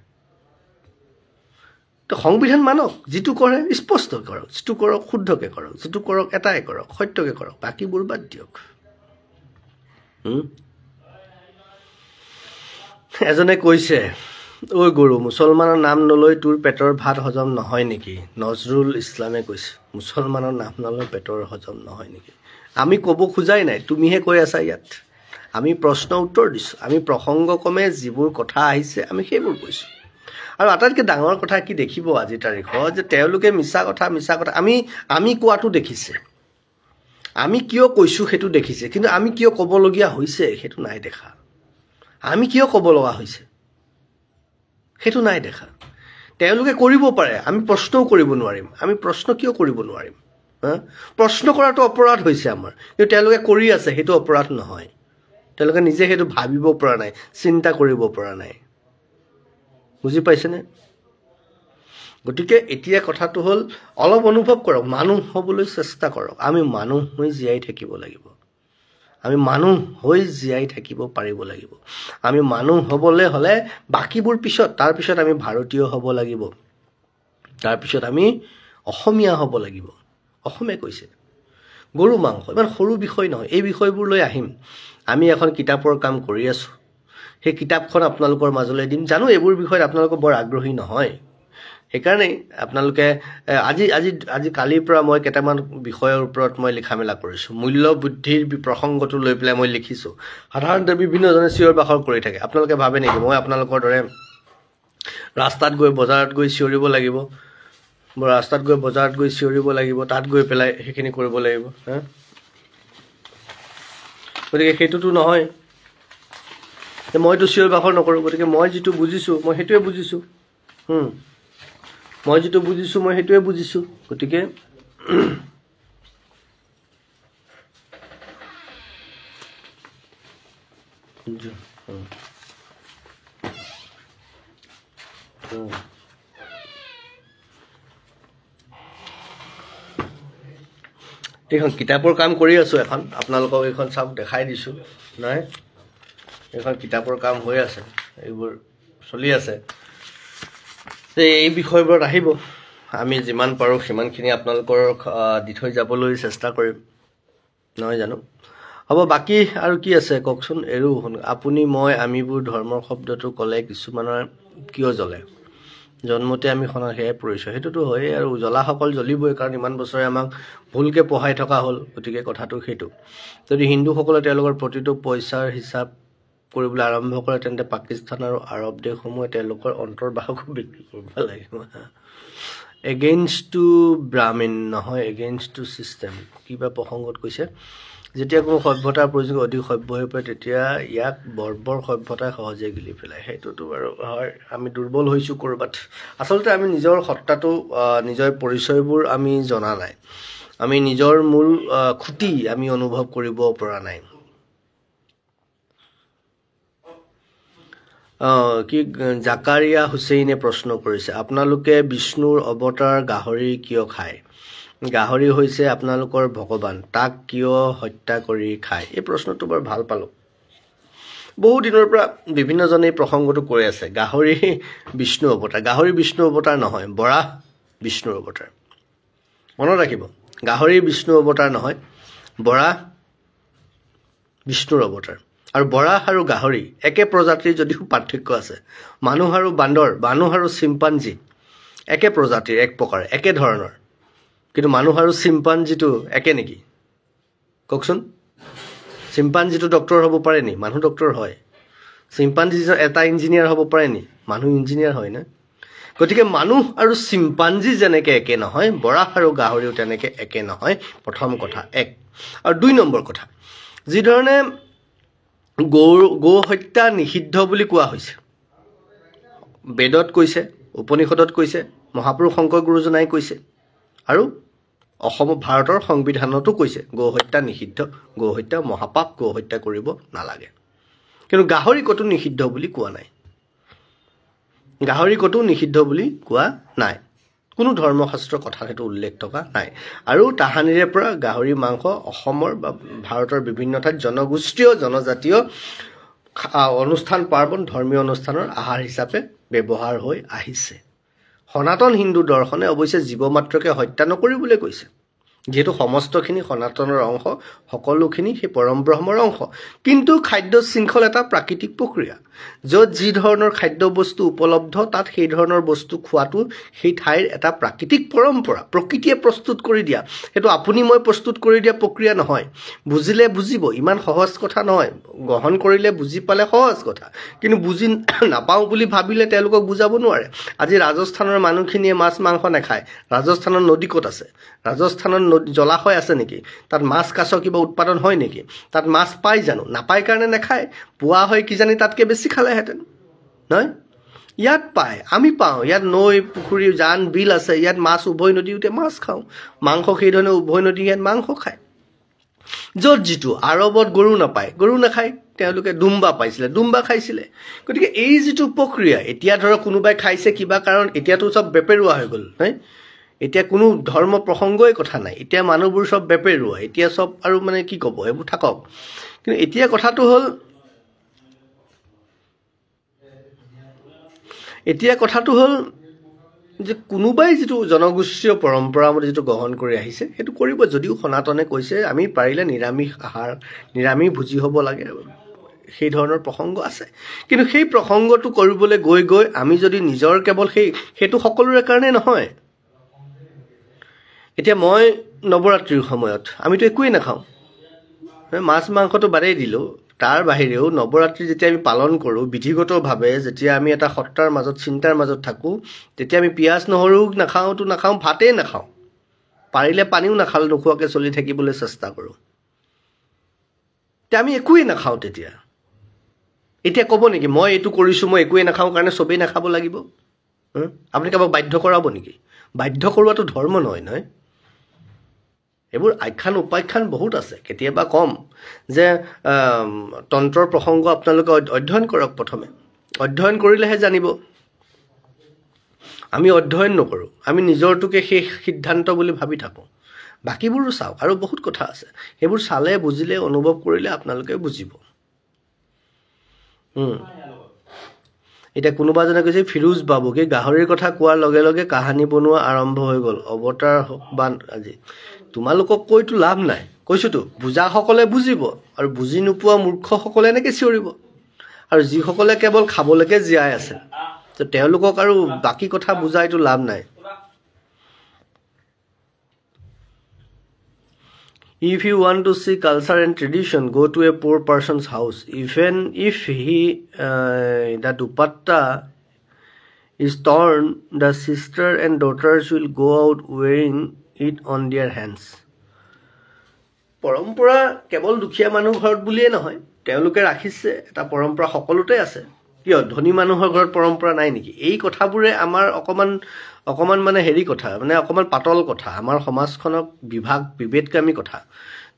তো সংবিধান মানক যিটো কৰে স্পষ্ট কৰক যিটো কৰক শুদ্ধকৈ কৰক যিটো কৰক এটাই কৰক সত্যকৈ কৰক বাকীবোৰ বাদ দিয়ক এজনে কৈছে ঐ গুৰু মুছলমানৰ নাম নলৈ তোৰ পেটৰ ভাত হজম নহয় নেকি নজৰুল ইছলামে কৈছে মুছলমানৰ নাম নলৈ পেটৰ হজম নহয় নেকি আমি ক'ব খোজাই নাই তুমিহে কৈ আছা ইয়াত আমি প্ৰশ্ন উত্তৰ দিছোঁ আমি প্ৰসংগক্ৰমে যিবোৰ কথা আহিছে আমি সেইবোৰ কৈছোঁ আৰু আটাইতকৈ ডাঙৰ কথা কি দেখিব আজিৰ তাৰিখত যে তেওঁলোকে মিছা কথা আমি কোৱাটো দেখিছে আমি কিয় কৈছোঁ সেইটো দেখিছে কিন্তু আমি কিয় ক'বলগীয়া হৈছে সেইটো নাই দেখা আমি কিয় ক'ব লগা হৈছে সেইটো নাই দেখা তেওঁলোকে কৰিব পাৰে আমি প্ৰশ্নও কৰিব নোৱাৰিম আমি প্ৰশ্ন কিয় কৰিব নোৱাৰিম প্ৰশ্ন কৰাটো অপৰাধ হৈছে আমাৰ কিন্তু তেওঁলোকে কৰি আছে সেইটো অপৰাধ নহয় তেওঁলোকে নিজে সেইটো ভাবিব পৰা নাই চিন্তা কৰিব পৰা নাই বুজি পাইছেনে গতিকে এতিয়া কথাটো হ'ল অলপ অনুভৱ কৰক মানুহ হ'বলৈ চেষ্টা কৰক আমি মানুহ হৈ জীয়াই থাকিব লাগিব আমি মানুহ হৈ জীয়াই থাকিব পাৰিব লাগিব আমি মানুহ হ'বলৈ হ'লে বাকীবোৰ পিছত তাৰপিছত আমি ভাৰতীয় হ'ব লাগিব তাৰপিছত আমি অসমীয়া হ'ব লাগিব অসমে কৈছে গৰু মাংস ইমান সৰু বিষয় নহয় এই বিষয়বোৰ লৈ আহিম আমি এখন কিতাপৰ কাম কৰি আছোঁ সেই কিতাপখন আপোনালোকৰ মাজলৈ দিম জানো এইবোৰ বিষয়ত আপোনালোকৰ বৰ আগ্ৰহী নহয় সেইকাৰণে আপোনালোকে আজি আজি আজি কালিৰ পৰা মই কেইটামান বিষয়ৰ ওপৰত মই লিখা মেলা কৰিছোঁ। মূল্য বৃদ্ধিৰ প্ৰসংগটো লৈ পেলাই মই লিখিছোঁ। সাধাৰণতে বিভিন্নজনে চিঞৰ বাখৰ কৰি থাকে। আপোনালোকে ভাবে নেকি মই আপোনালোকৰ দৰে ৰাস্তাত গৈ বজাৰত গৈ চিঞৰিব লাগিব, ৰাস্তাত গৈ বজাৰত গৈ চিঞৰিব লাগিব, তাত গৈ পেলাই সেইখিনি কৰিব লাগিব? গতিকে সেইটোতো নহয়। মইতো চিঞৰ বাখৰ নকৰোঁ। গতিকে মই যিটো বুজিছোঁ মই সেইটোৱে বুজিছোঁ। মই যিটো বুজিছোঁ মই সেইটোৱে বুজিছোঁ। গতিকে এইখন কিতাপৰ কাম কৰি আছোঁ। এখন আপোনালোকক এইখন চাওক, দেখাই দিছোঁ নহয়। এইখন কিতাপৰ কাম হৈ আছে, এইবোৰ চলি আছে। এই বিষয়বোৰত আহিব, আমি যিমান পাৰোঁ সিমানখিনি আপোনালোকৰ দি থৈ যাবলৈ চেষ্টা কৰিম, নহয় জানো? হ'ব, বাকী আৰু কি আছে কওকচোন? এৰো আপুনি মই আমিবোৰ ধৰ্মৰ শব্দটো ক'লে কিছুমানৰ কিয় জ্বলে? জন্মতে আমি সেয়াই পৰিছোঁ, সেইটোতো হয়েই। আৰু জ্বলাসকল জ্বলিবই, কাৰণ ইমান বছৰে আমাক ভুলকৈ পঢ়াই থকা হ'ল। গতিকে কথাটো সেইটো। যদি হিন্দুসকলে তেওঁলোকৰ প্ৰতিটো পইচাৰ হিচাপ কৰিবলৈ আৰম্ভ কৰে, তেন্তে পাকিস্তান আৰু আৰৱ দেশসমূহে তেওঁলোকৰ অন্তৰ্বাহকো বিক্ৰী কৰিব লাগিব। এগেইনষ্ট টু ব্ৰাহ্মিন নহয়, এগেইনষ্ট টু ছিষ্টেম। কিবা প্ৰসংগত কৈছে, যেতিয়া কোনো সভ্যতাৰ প্ৰয়োজন অধিক সভ্য হৈ পৰে, তেতিয়া ইয়াক বৰ্বৰ সভ্যতাই সহজে গিলি পেলায়। সেইটোতো বাৰু হয়, আমি দুৰ্বল হৈছোঁ ক'ৰবাত। আচলতে আমি নিজৰ সত্তাটো, নিজৰ পৰিচয়বোৰ আমি জনা নাই। আমি নিজৰ মূল খুঁটি আমি অনুভৱ কৰিব পৰা নাই। কি জাকাৰিয়া হুছেইনে প্ৰশ্ন কৰিছে, আপোনালোকে বিষ্ণুৰ অৱতাৰ গাহৰি কিয় খায়? গাহৰি হৈছে আপোনালোকৰ ভগৱান, তাক কিয় হত্যা কৰি খায়? এই প্ৰশ্নটো বৰ ভাল পালোঁ। বহু দিনৰ পৰা বিভিন্নজনে এই প্ৰসংগটো কৈ আছে। গাহৰি বিষ্ণু অৱতাৰ, গাহৰি বিষ্ণু অৱতাৰ নহয়, বৰাহ বিষ্ণুৰ অৱতাৰ। মনত ৰাখিব, গাহৰি বিষ্ণু অৱতাৰ নহয়, বৰাহ বিষ্ণুৰ অৱতাৰ। আৰু বৰাহ আৰু গাহৰি একে প্ৰজাতিৰ যদিও পাৰ্থক্য আছে। মানুহ আৰু বান্দৰ, মানুহ আৰু চিম্পাঞ্জী একে প্ৰজাতিৰ, এক প্ৰকাৰ, একে ধৰণৰ। কিন্তু মানুহ আৰু চিম্পাঞ্জীটো একে নেকি কওকচোন? চিম্পাঞ্জীটো ডক্টৰ হ'ব পাৰে নি? মানুহ ডক্টৰ হয়। চিম্পাঞ্জী এটা ইঞ্জিনিয়াৰ হ'ব পাৰে নি? মানুহ ইঞ্জিনিয়াৰ হয় না? গতিকে মানুহ আৰু চিম্পাঞ্জী যেনেকৈ একে নহয়, বৰাহ আৰু গাহৰিও তেনেকৈ একে নহয়। প্ৰথম কথা এক। আৰু 2 নম্বৰ কথা, যিধৰণে গো হত্যা নিষিদ্ধ বুলি কোৱা হৈছে, বেদত কৈছে, উপনিষদত কৈছে, মহাপুৰুষ শংকৰ গুৰুজনাই কৈছে, আৰু ভাৰতৰ সংবিধানতো কৈছে গো হত্যা নিষিদ্ধ, গো হত্যা মহাপাপ, গো হত্যা কৰিব নালাগে। কিন্তু গাহৰি ক'তো নিষিদ্ধ বুলি কোৱা নাই। গাহৰি ক'তো নিষিদ্ধ বুলি কোৱা নাই। কোনো ধৰ্মশাস্ত্ৰৰ কথা সেইটো উল্লেখ থকা নাই। আৰু তাহানিৰে পৰা গাহৰি মাংস অসমৰ বা ভাৰতৰ বিভিন্ন ঠাইত জনগোষ্ঠীয় জনজাতীয় অনুষ্ঠান পাৰ্বণ, ধৰ্মীয় অনুষ্ঠানৰ আহাৰ হিচাপে ব্যৱহাৰ হৈ আহিছে। সনাতন হিন্দু দৰ্শনে অৱশ্যে জীৱ মাত্ৰকে হত্যা নকৰিবলৈ কৈছে, যিহেতু সমস্তখিনি সনাতনৰ অংশ, সকলোখিনি সেই পৰম ব্ৰহ্মৰ অংশ। কিন্তু খাদ্য শৃংখল এটা প্ৰাকৃতিক প্ৰক্ৰিয়া, য'ত যি ধৰণৰ খাদ্যবস্তু উপলব্ধ তাত সেই ধৰণৰ বস্তু খোৱাটো সেই ঠাইৰ এটা প্ৰাকৃতিক পৰম্পৰা, প্ৰকৃতিয়ে প্ৰস্তুত কৰি দিয়া। সেইটো আপুনি মই প্ৰস্তুত কৰি দিয়া প্ৰক্ৰিয়া নহয়। বুজিলে বুজিব, ইমান সহজ কথা নহয়। গ্ৰহণ কৰিলে বুজি পালে সহজ কথা, কিন্তু বুজি নাপাওঁ বুলি ভাবিলে তেওঁলোকক বুজাব নোৱাৰে। আজি ৰাজস্থানৰ মানুহখিনিয়ে মাছ মাংস নাখায়। ৰাজস্থানৰ নদী ক'ত আছে? ৰাজস্থানৰ জলাশয় আছে নেকি? তাত মাছ কাছ কিবা উৎপাদন হয় নেকি? তাত মাছ পায় জানো? নাপায় কাৰণে নাখায়। পোৱা হয় কিজানি তাতকৈ বেছি খালেহেঁতেন, নহয়? ইয়াত পায়, আমি পাওঁ। ইয়াত নৈ, পুখুৰী, জান, বিল আছে। ইয়াত মাছ উভৈ নদীতে মাছ খাওঁ। মাংস সেইধৰণে উভৈ নদী ইয়াত মাংস খায়। য'ত যিটো, আৰৱত গৰু নাপায়, গৰু নাখায়। তেওঁলোকে দুম্বা পাইছিলে, দুম্বা খাইছিলে। গতিকে এই যিটো প্ৰক্ৰিয়া, এতিয়া ধৰক কোনোবাই খাইছে কিবা কাৰণ, এতিয়াতো চব বেপেৰুৱা হৈ গ'ল, নহয়? এতিয়া কোনো ধৰ্ম প্ৰসংগই কথা নাই। এতিয়া মানুহবোৰ চব বেপেৰুৱা, এতিয়া চব আৰু মানে কি ক'ব, এইবোৰ থাকক। কিন্তু এতিয়া কথাটো হ'ল যে কোনোবাই যিটো জনগোষ্ঠীয় পৰম্পৰামতে যিটো গ্ৰহণ কৰি আহিছে সেইটো কৰিব। যদিও সনাতনে কৈছে আমি পাৰিলে নিৰামিষ আহাৰ, নিৰামিষ ভোজী হ'ব লাগে, সেই ধৰণৰ প্ৰসংগ আছে কিন্তু সেই প্ৰসংগটো কৰিবলৈ গৈ গৈ আমি যদি নিজৰ কেৱল সেইটো সকলোৰে কাৰণে নহয় এতিয়া মই নৱৰাত্ৰিৰ সময়ত আমিতো একোৱেই নাখাওঁ মাছ মাংসটো বাদেই দিলোঁ তাৰ বাহিৰেও নৱৰাত্ৰি যেতিয়া আমি পালন কৰোঁ বিধিগতভাৱে যেতিয়া আমি এটা সত্তাৰ মাজত চিন্তাৰ মাজত থাকোঁ তেতিয়া আমি পিঁয়াজ নহৰু নাখাওঁ ভাতেই নাখাওঁ পাৰিলে পানীও নোখোৱাকৈ চলি থাকিবলৈ চেষ্টা কৰোঁ তেতিয়া আমি একোৱেই নাখাওঁ তেতিয়া এতিয়া ক'ব নেকি মই এইটো কৰিছোঁ মই একোৱেই নাখাওঁ কাৰণে চবেই নাখাব লাগিব আপুনি কাৰোবাক বাধ্য কৰাব নেকি বাধ্য কৰোৱাটো ধৰ্ম নহয় এইবোৰ আখ্যান উপাখ্যান বহুত আছে কেতিয়াবা কম যে তন্ত্ৰৰ প্ৰসংগ আপোনালোকে অধ্যয়ন কৰক প্ৰথমে অধ্যয়ন কৰিলেহে জানিব আমি অধ্যয়ন নকৰোঁ আমি নিজৰটোকে সেই সিদ্ধান্ত বুলি ভাবি থাকোঁ বাকীবোৰো চাওক আৰু বহুত কথা আছে সেইবোৰ চালে বুজিলে অনুভৱ কৰিলে আপোনালোকে বুজিব এতিয়া কোনোবা জনে কৈছে ফিৰোজ বাবু কি গাহৰিৰ কথা কোৱাৰ লগে লগে কাহিনী বনোৱা আৰম্ভ হৈ গ'ল অৱতাৰ হওক বা আজি তোমালোকক কৈতো লাভ নাই কৈছোতো বুজাসকলে বুজিব আৰু বুজি নোপোৱা মূৰ্খসকলে এনেকৈ চিঞৰিব আৰু যিসকলে কেৱল খাবলৈকে জীয়াই আছে তো তেওঁলোকক আৰু বাকী কথা বুজাইতো লাভ নাই If you want to see culture and tradition, go to a poor person's house. Even if the dupatta is torn, the sister and daughters will go out wearing it on their hands. পৰম্পৰা কেৱল দুখীয়া মানুহ ঘৰত বুলিয়ে নহয় তেওঁলোকে ৰাখিছে এটা পৰম্পৰা সকলোতে আছে কিয় ধনী মানুহৰ ঘৰত পৰম্পৰা নাই নেকি এই কথাবোৰে আমাৰ অকমান মানে হেৰি কথা মানে অকমান পাতল কথা আমাৰ সমাজখনক বিভেদকামী কথা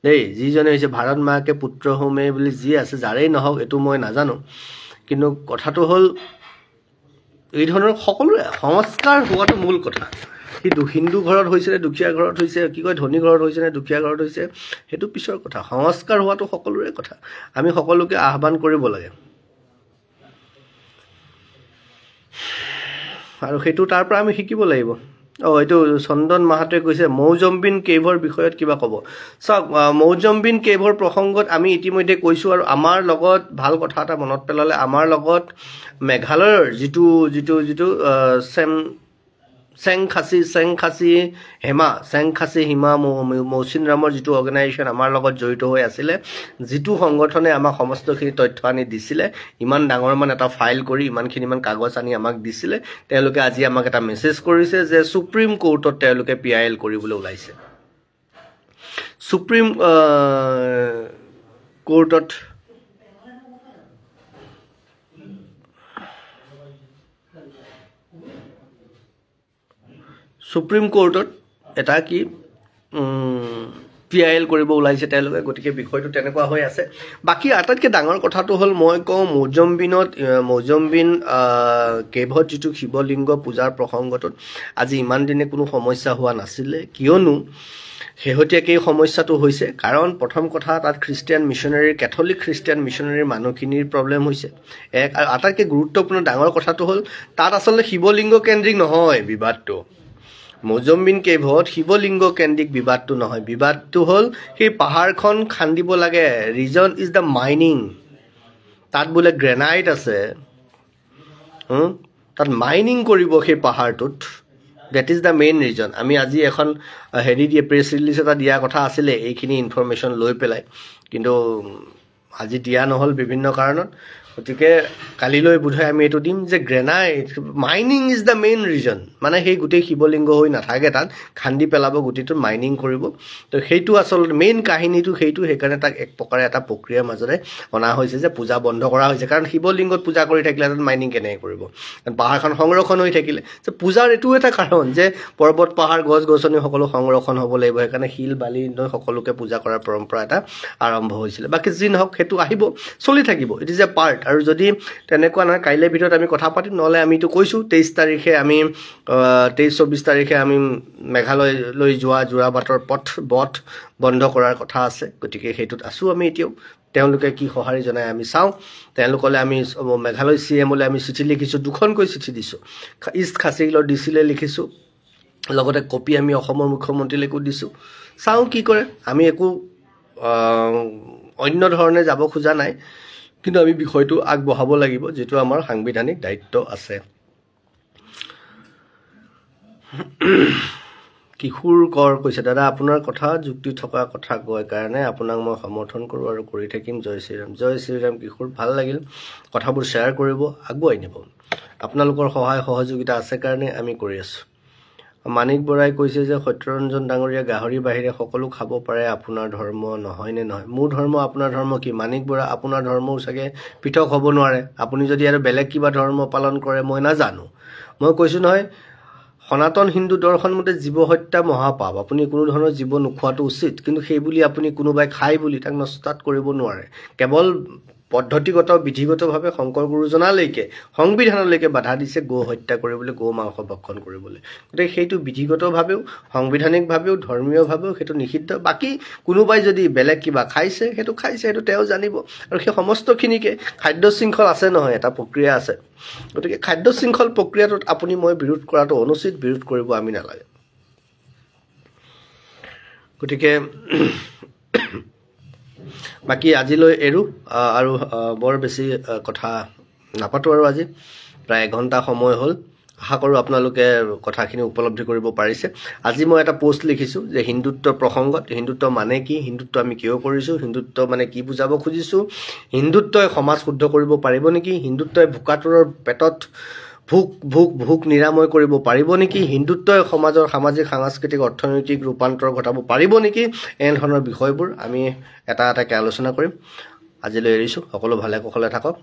দেই যিজনে হৈছে ভাৰত মাকে পুত্ৰ হোমে বুলি যি আছে যাৰেই নহওক এইটো মই নাজানো কিন্তু কথাটো হ'ল এই ধৰণৰ সকলোৰে সংস্কাৰ হোৱাটো মূল কথা কিন্তু হিন্দু ঘৰত হৈছে নে দুখীয়া ঘৰত হৈছে কি কয় ধনী ঘৰত হৈছে নে দুখীয়া ঘৰত হৈছে সেইটো পিছৰ কথা সংস্কাৰ হোৱাটো সকলোৰে কথা আমি সকলোকে আহ্বান কৰিব লাগে আৰু সেইটো তাৰ পৰা আমি শিকিব লাগিব এইটো চন্দন মাহাতোৱে কৈছে মৌজম্বিন কেভৰ বিষয়ত কিবা ক'ব চাওক মৌজম্বিন কেভৰ প্ৰসংগত আমি ইতিমধ্যে কৈছোঁ আৰু আমাৰ লগত ভাল কথা এটা মনত পেলালে আমাৰ লগত মেঘালয়ৰ যিটো চেংখাচী হিমা মৌচিন ৰামৰ যিটো অৰ্গেনাইজেশ্যন আমাৰ লগত জড়িত হৈ আছিলে যিটো সংগঠনে আমাক সমস্তখিনি তথ্য আনি দিছিলে ইমান ডাঙৰ এটা ফাইল কৰি ইমান কাগজ আনি আমাক দিছিলে তেওঁলোকে আজি আমাক এটা মেছেজ কৰিছে যে সুপ্ৰিম কোৰ্টত তেওঁলোকে PIL কৰিবলৈ ওলাইছে সুপ্ৰিম কোৰ্টত এটা কি PIL কৰিব ওলাইছে তেওঁলোকে গতিকে বিষয়টো তেনেকুৱা হৈ আছে বাকী আটাইতকৈ ডাঙৰ কথাটো হ'ল মই কওঁ মৌজম্বিন কেভত যিটো শিৱলিংগ পূজাৰ প্ৰসংগটোত আজি ইমান দিনে কোনো সমস্যা হোৱা নাছিলে কিয়নো শেহতীয়াকৈ সমস্যাটো হৈছে কাৰণ প্ৰথম কথা তাত কেথলিক খ্ৰীষ্টিয়ান মিছনেৰীৰ মানুহখিনিৰ প্ৰব্লেম হৈছে আৰু আটাইতকৈ গুৰুত্বপূৰ্ণ ডাঙৰ কথাটো হ'ল তাত আচলতে শিৱলিংগ কেন্দ্ৰিক নহয় বিবাদটো মৌজম্বিন কেভত শিৱলিংগ কেন্দ্ৰিক বিবাদটো নহয় বিবাদটো হ'ল সেই পাহাৰখন খান্দিব লাগে ৰিজন ইজ দ্য মাইনিং তাত বোলে গ্ৰেনাইট আছে তাত মাইনিং কৰিব সেই পাহাৰটোত that is the main reason আমি আজি এখন প্ৰেছ ৰিলিজ এটা দিয়া কথা আছিলে এইখিনি ইনফৰমেশ্যন লৈ পেলাই কিন্তু আজি দিয়া নহ'ল বিভিন্ন কাৰণত গতিকে কালিলৈ বোধহয় আমি এইটো দিম যে granite mining is the main reason মানে সেই গোটেই শিৱলিংগ হৈ নাথাকে তাত খান্দি পেলাব গোটেইটো মাইনিং কৰিব তো সেইটো আচলতে মেইন কাহিনীটো সেইকাৰণে তাক এক প্ৰকাৰে এটা প্ৰক্ৰিয়াৰ মাজৰে অনা হৈছে যে পূজা বন্ধ কৰা হৈছে কাৰণ শিৱলিংগত পূজা কৰি থাকিলে তাত মাইনিং কেনেকৈ কৰিব কাৰণ পাহাৰখন সংৰক্ষণ হৈ থাকিলে যে পূজাৰ এইটো এটা কাৰণ যে পৰ্বত পাহাৰ গছ গছনি সকলো সংৰক্ষণ হ'ব লাগিব সেইকাৰণে শিল বালি সকলোকে পূজা কৰাৰ পৰম্পৰা এটা আৰম্ভ হৈছিলে বাকী যি নহওক সেইটো আহিব চলি থাকিব ইট ইজ এ পাৰ্ট আৰু যদি তেনেকুৱা নহয় কাইলৈ ভিতৰত আমি কথা পাতিম নহ'লে আমিতো কৈছোঁ 23 তাৰিখে আমি 23-24 তাৰিখে আমি মেঘালয়লৈ যোৱা যোৰাবাটৰ পথ বন্ধ কৰাৰ কথা আছে গতিকে সেইটোত আছোঁ আমি এতিয়াও তেওঁলোকে কি সঁহাৰি জনাই আমি চাওঁ তেওঁলোকলৈ আমি মেঘালয় CMলৈ আমি চিঠি লিখিছোঁ দুখনকৈ চিঠি দিছোঁ ইষ্ট খাচী হিলৰ DCলৈ লিখিছোঁ লগতে কপি আমি অসমৰ মুখ্যমন্ত্ৰীলৈকো দিছোঁ চাওঁ কি কৰে আমি একো অন্য ধৰণে যাব খোজা নাই কিন্তু আমি বিষয়টো আগবঢ়াব লাগিব, যিটো আমাৰ সাংবিধানিক দায়িত্ব আছে। কিশোৰ কৰ কৈছে, দাদা আপোনাৰ কথা যুক্তি থকা কথা কয় কাৰণে আপোনাক মই সমৰ্থন কৰোঁ আৰু কৰি থাকিম। জয় শ্ৰীৰাম। জয় শ্ৰীৰাম কিশোৰ, ভাল লাগিল। কথাবোৰ শ্বেয়াৰ কৰিব, আগুৱাই নিব। আপোনালোকৰ সহায় সহযোগিতা আছে কাৰণে আমি কৰি আছোঁ। মানিক বৰাই কৈছে যে সত্যৰঞ্জন ডাঙৰীয়া গাহৰি বাহিৰে সকলো খাব পাৰে, আপোনাৰ ধৰ্ম নহয়নে? নহয়, মোৰ ধৰ্ম আপোনাৰ ধৰ্ম কি? মানিক বৰা, আপোনাৰ ধৰ্মও চাগে পৃথক হ'ব নোৱাৰে। আপুনি যদি আৰু বেলেগ কিবা ধৰ্ম পালন কৰে মই নাজানো। মই কৈছোঁ নহয়, সনাতন হিন্দু দৰ্শন মতে জীৱ হত্যা মহাপাপ। আপুনি কোনো ধৰণৰ জীৱ নোখোৱাটো উচিত, কিন্তু সেই বুলি আপুনি কোনোবাই খাই বুলি তাক নস্তাত কৰিব নোৱাৰে। কেৱল পদ্ধতিগত বিধিগতভাৱে শংকৰ গুৰুজনালৈকে সংবিধানলৈকে বাধা দিছে গো হত্যা কৰিবলৈ, গো মাংস ভক্ষণ কৰিবলৈ। গতিকে সেইটো বিধিগতভাৱেও সাংবিধানিকভাৱেও ধৰ্মীয়ভাৱেও সেইটো নিষিদ্ধ। বাকী কোনোবাই যদি বেলেগ কিবা খাইছে সেইটো তেওঁ জানিব। আৰু সেই সমস্তখিনিকে খাদ্য শৃংখল আছে নহয়, এটা প্ৰক্ৰিয়া আছে। গতিকে খাদ্য শৃংখল প্ৰক্ৰিয়াটোত আপুনি মই বিৰোধ কৰাটো অনুচিত, বিৰোধ কৰিব আমি নালাগে। গতিকে বাকী আজিলৈ এৰো আৰু বৰ বেছি কথা নাপাতো আৰু আজি প্ৰায় এঘণ্টা সময় হ'ল। আশা কৰোঁ আপোনালোকে কথাখিনি উপলব্ধি কৰিব পাৰিছে। আজি মই এটা পোষ্ট লিখিছোঁ যে হিন্দুত্বৰ প্ৰসংগত, হিন্দুত্ব মানে কি, হিন্দুত্ব আমি কিয় কৰিছোঁ, হিন্দুত্ব মানে কি বুজাব খুজিছোঁ, হিন্দুত্বই সমাজ শুদ্ধ কৰিব পাৰিব নেকি, হিন্দুত্বই ভোকাতুৰৰ পেটত ভোক নিৰাময় কৰিব পাৰিব নেকি, হিন্দুত্বই সমাজৰ সামাজিক সাংস্কৃতিক অৰ্থনৈতিক ৰূপান্তৰ ঘটাব পাৰিব নেকি, এনেধৰণৰ বিষয়বোৰ আমি এটা এটাকৈ আলোচনা কৰিম। আজিলৈ এৰিছোঁ। সকলো ভালে কুশলে থাকক।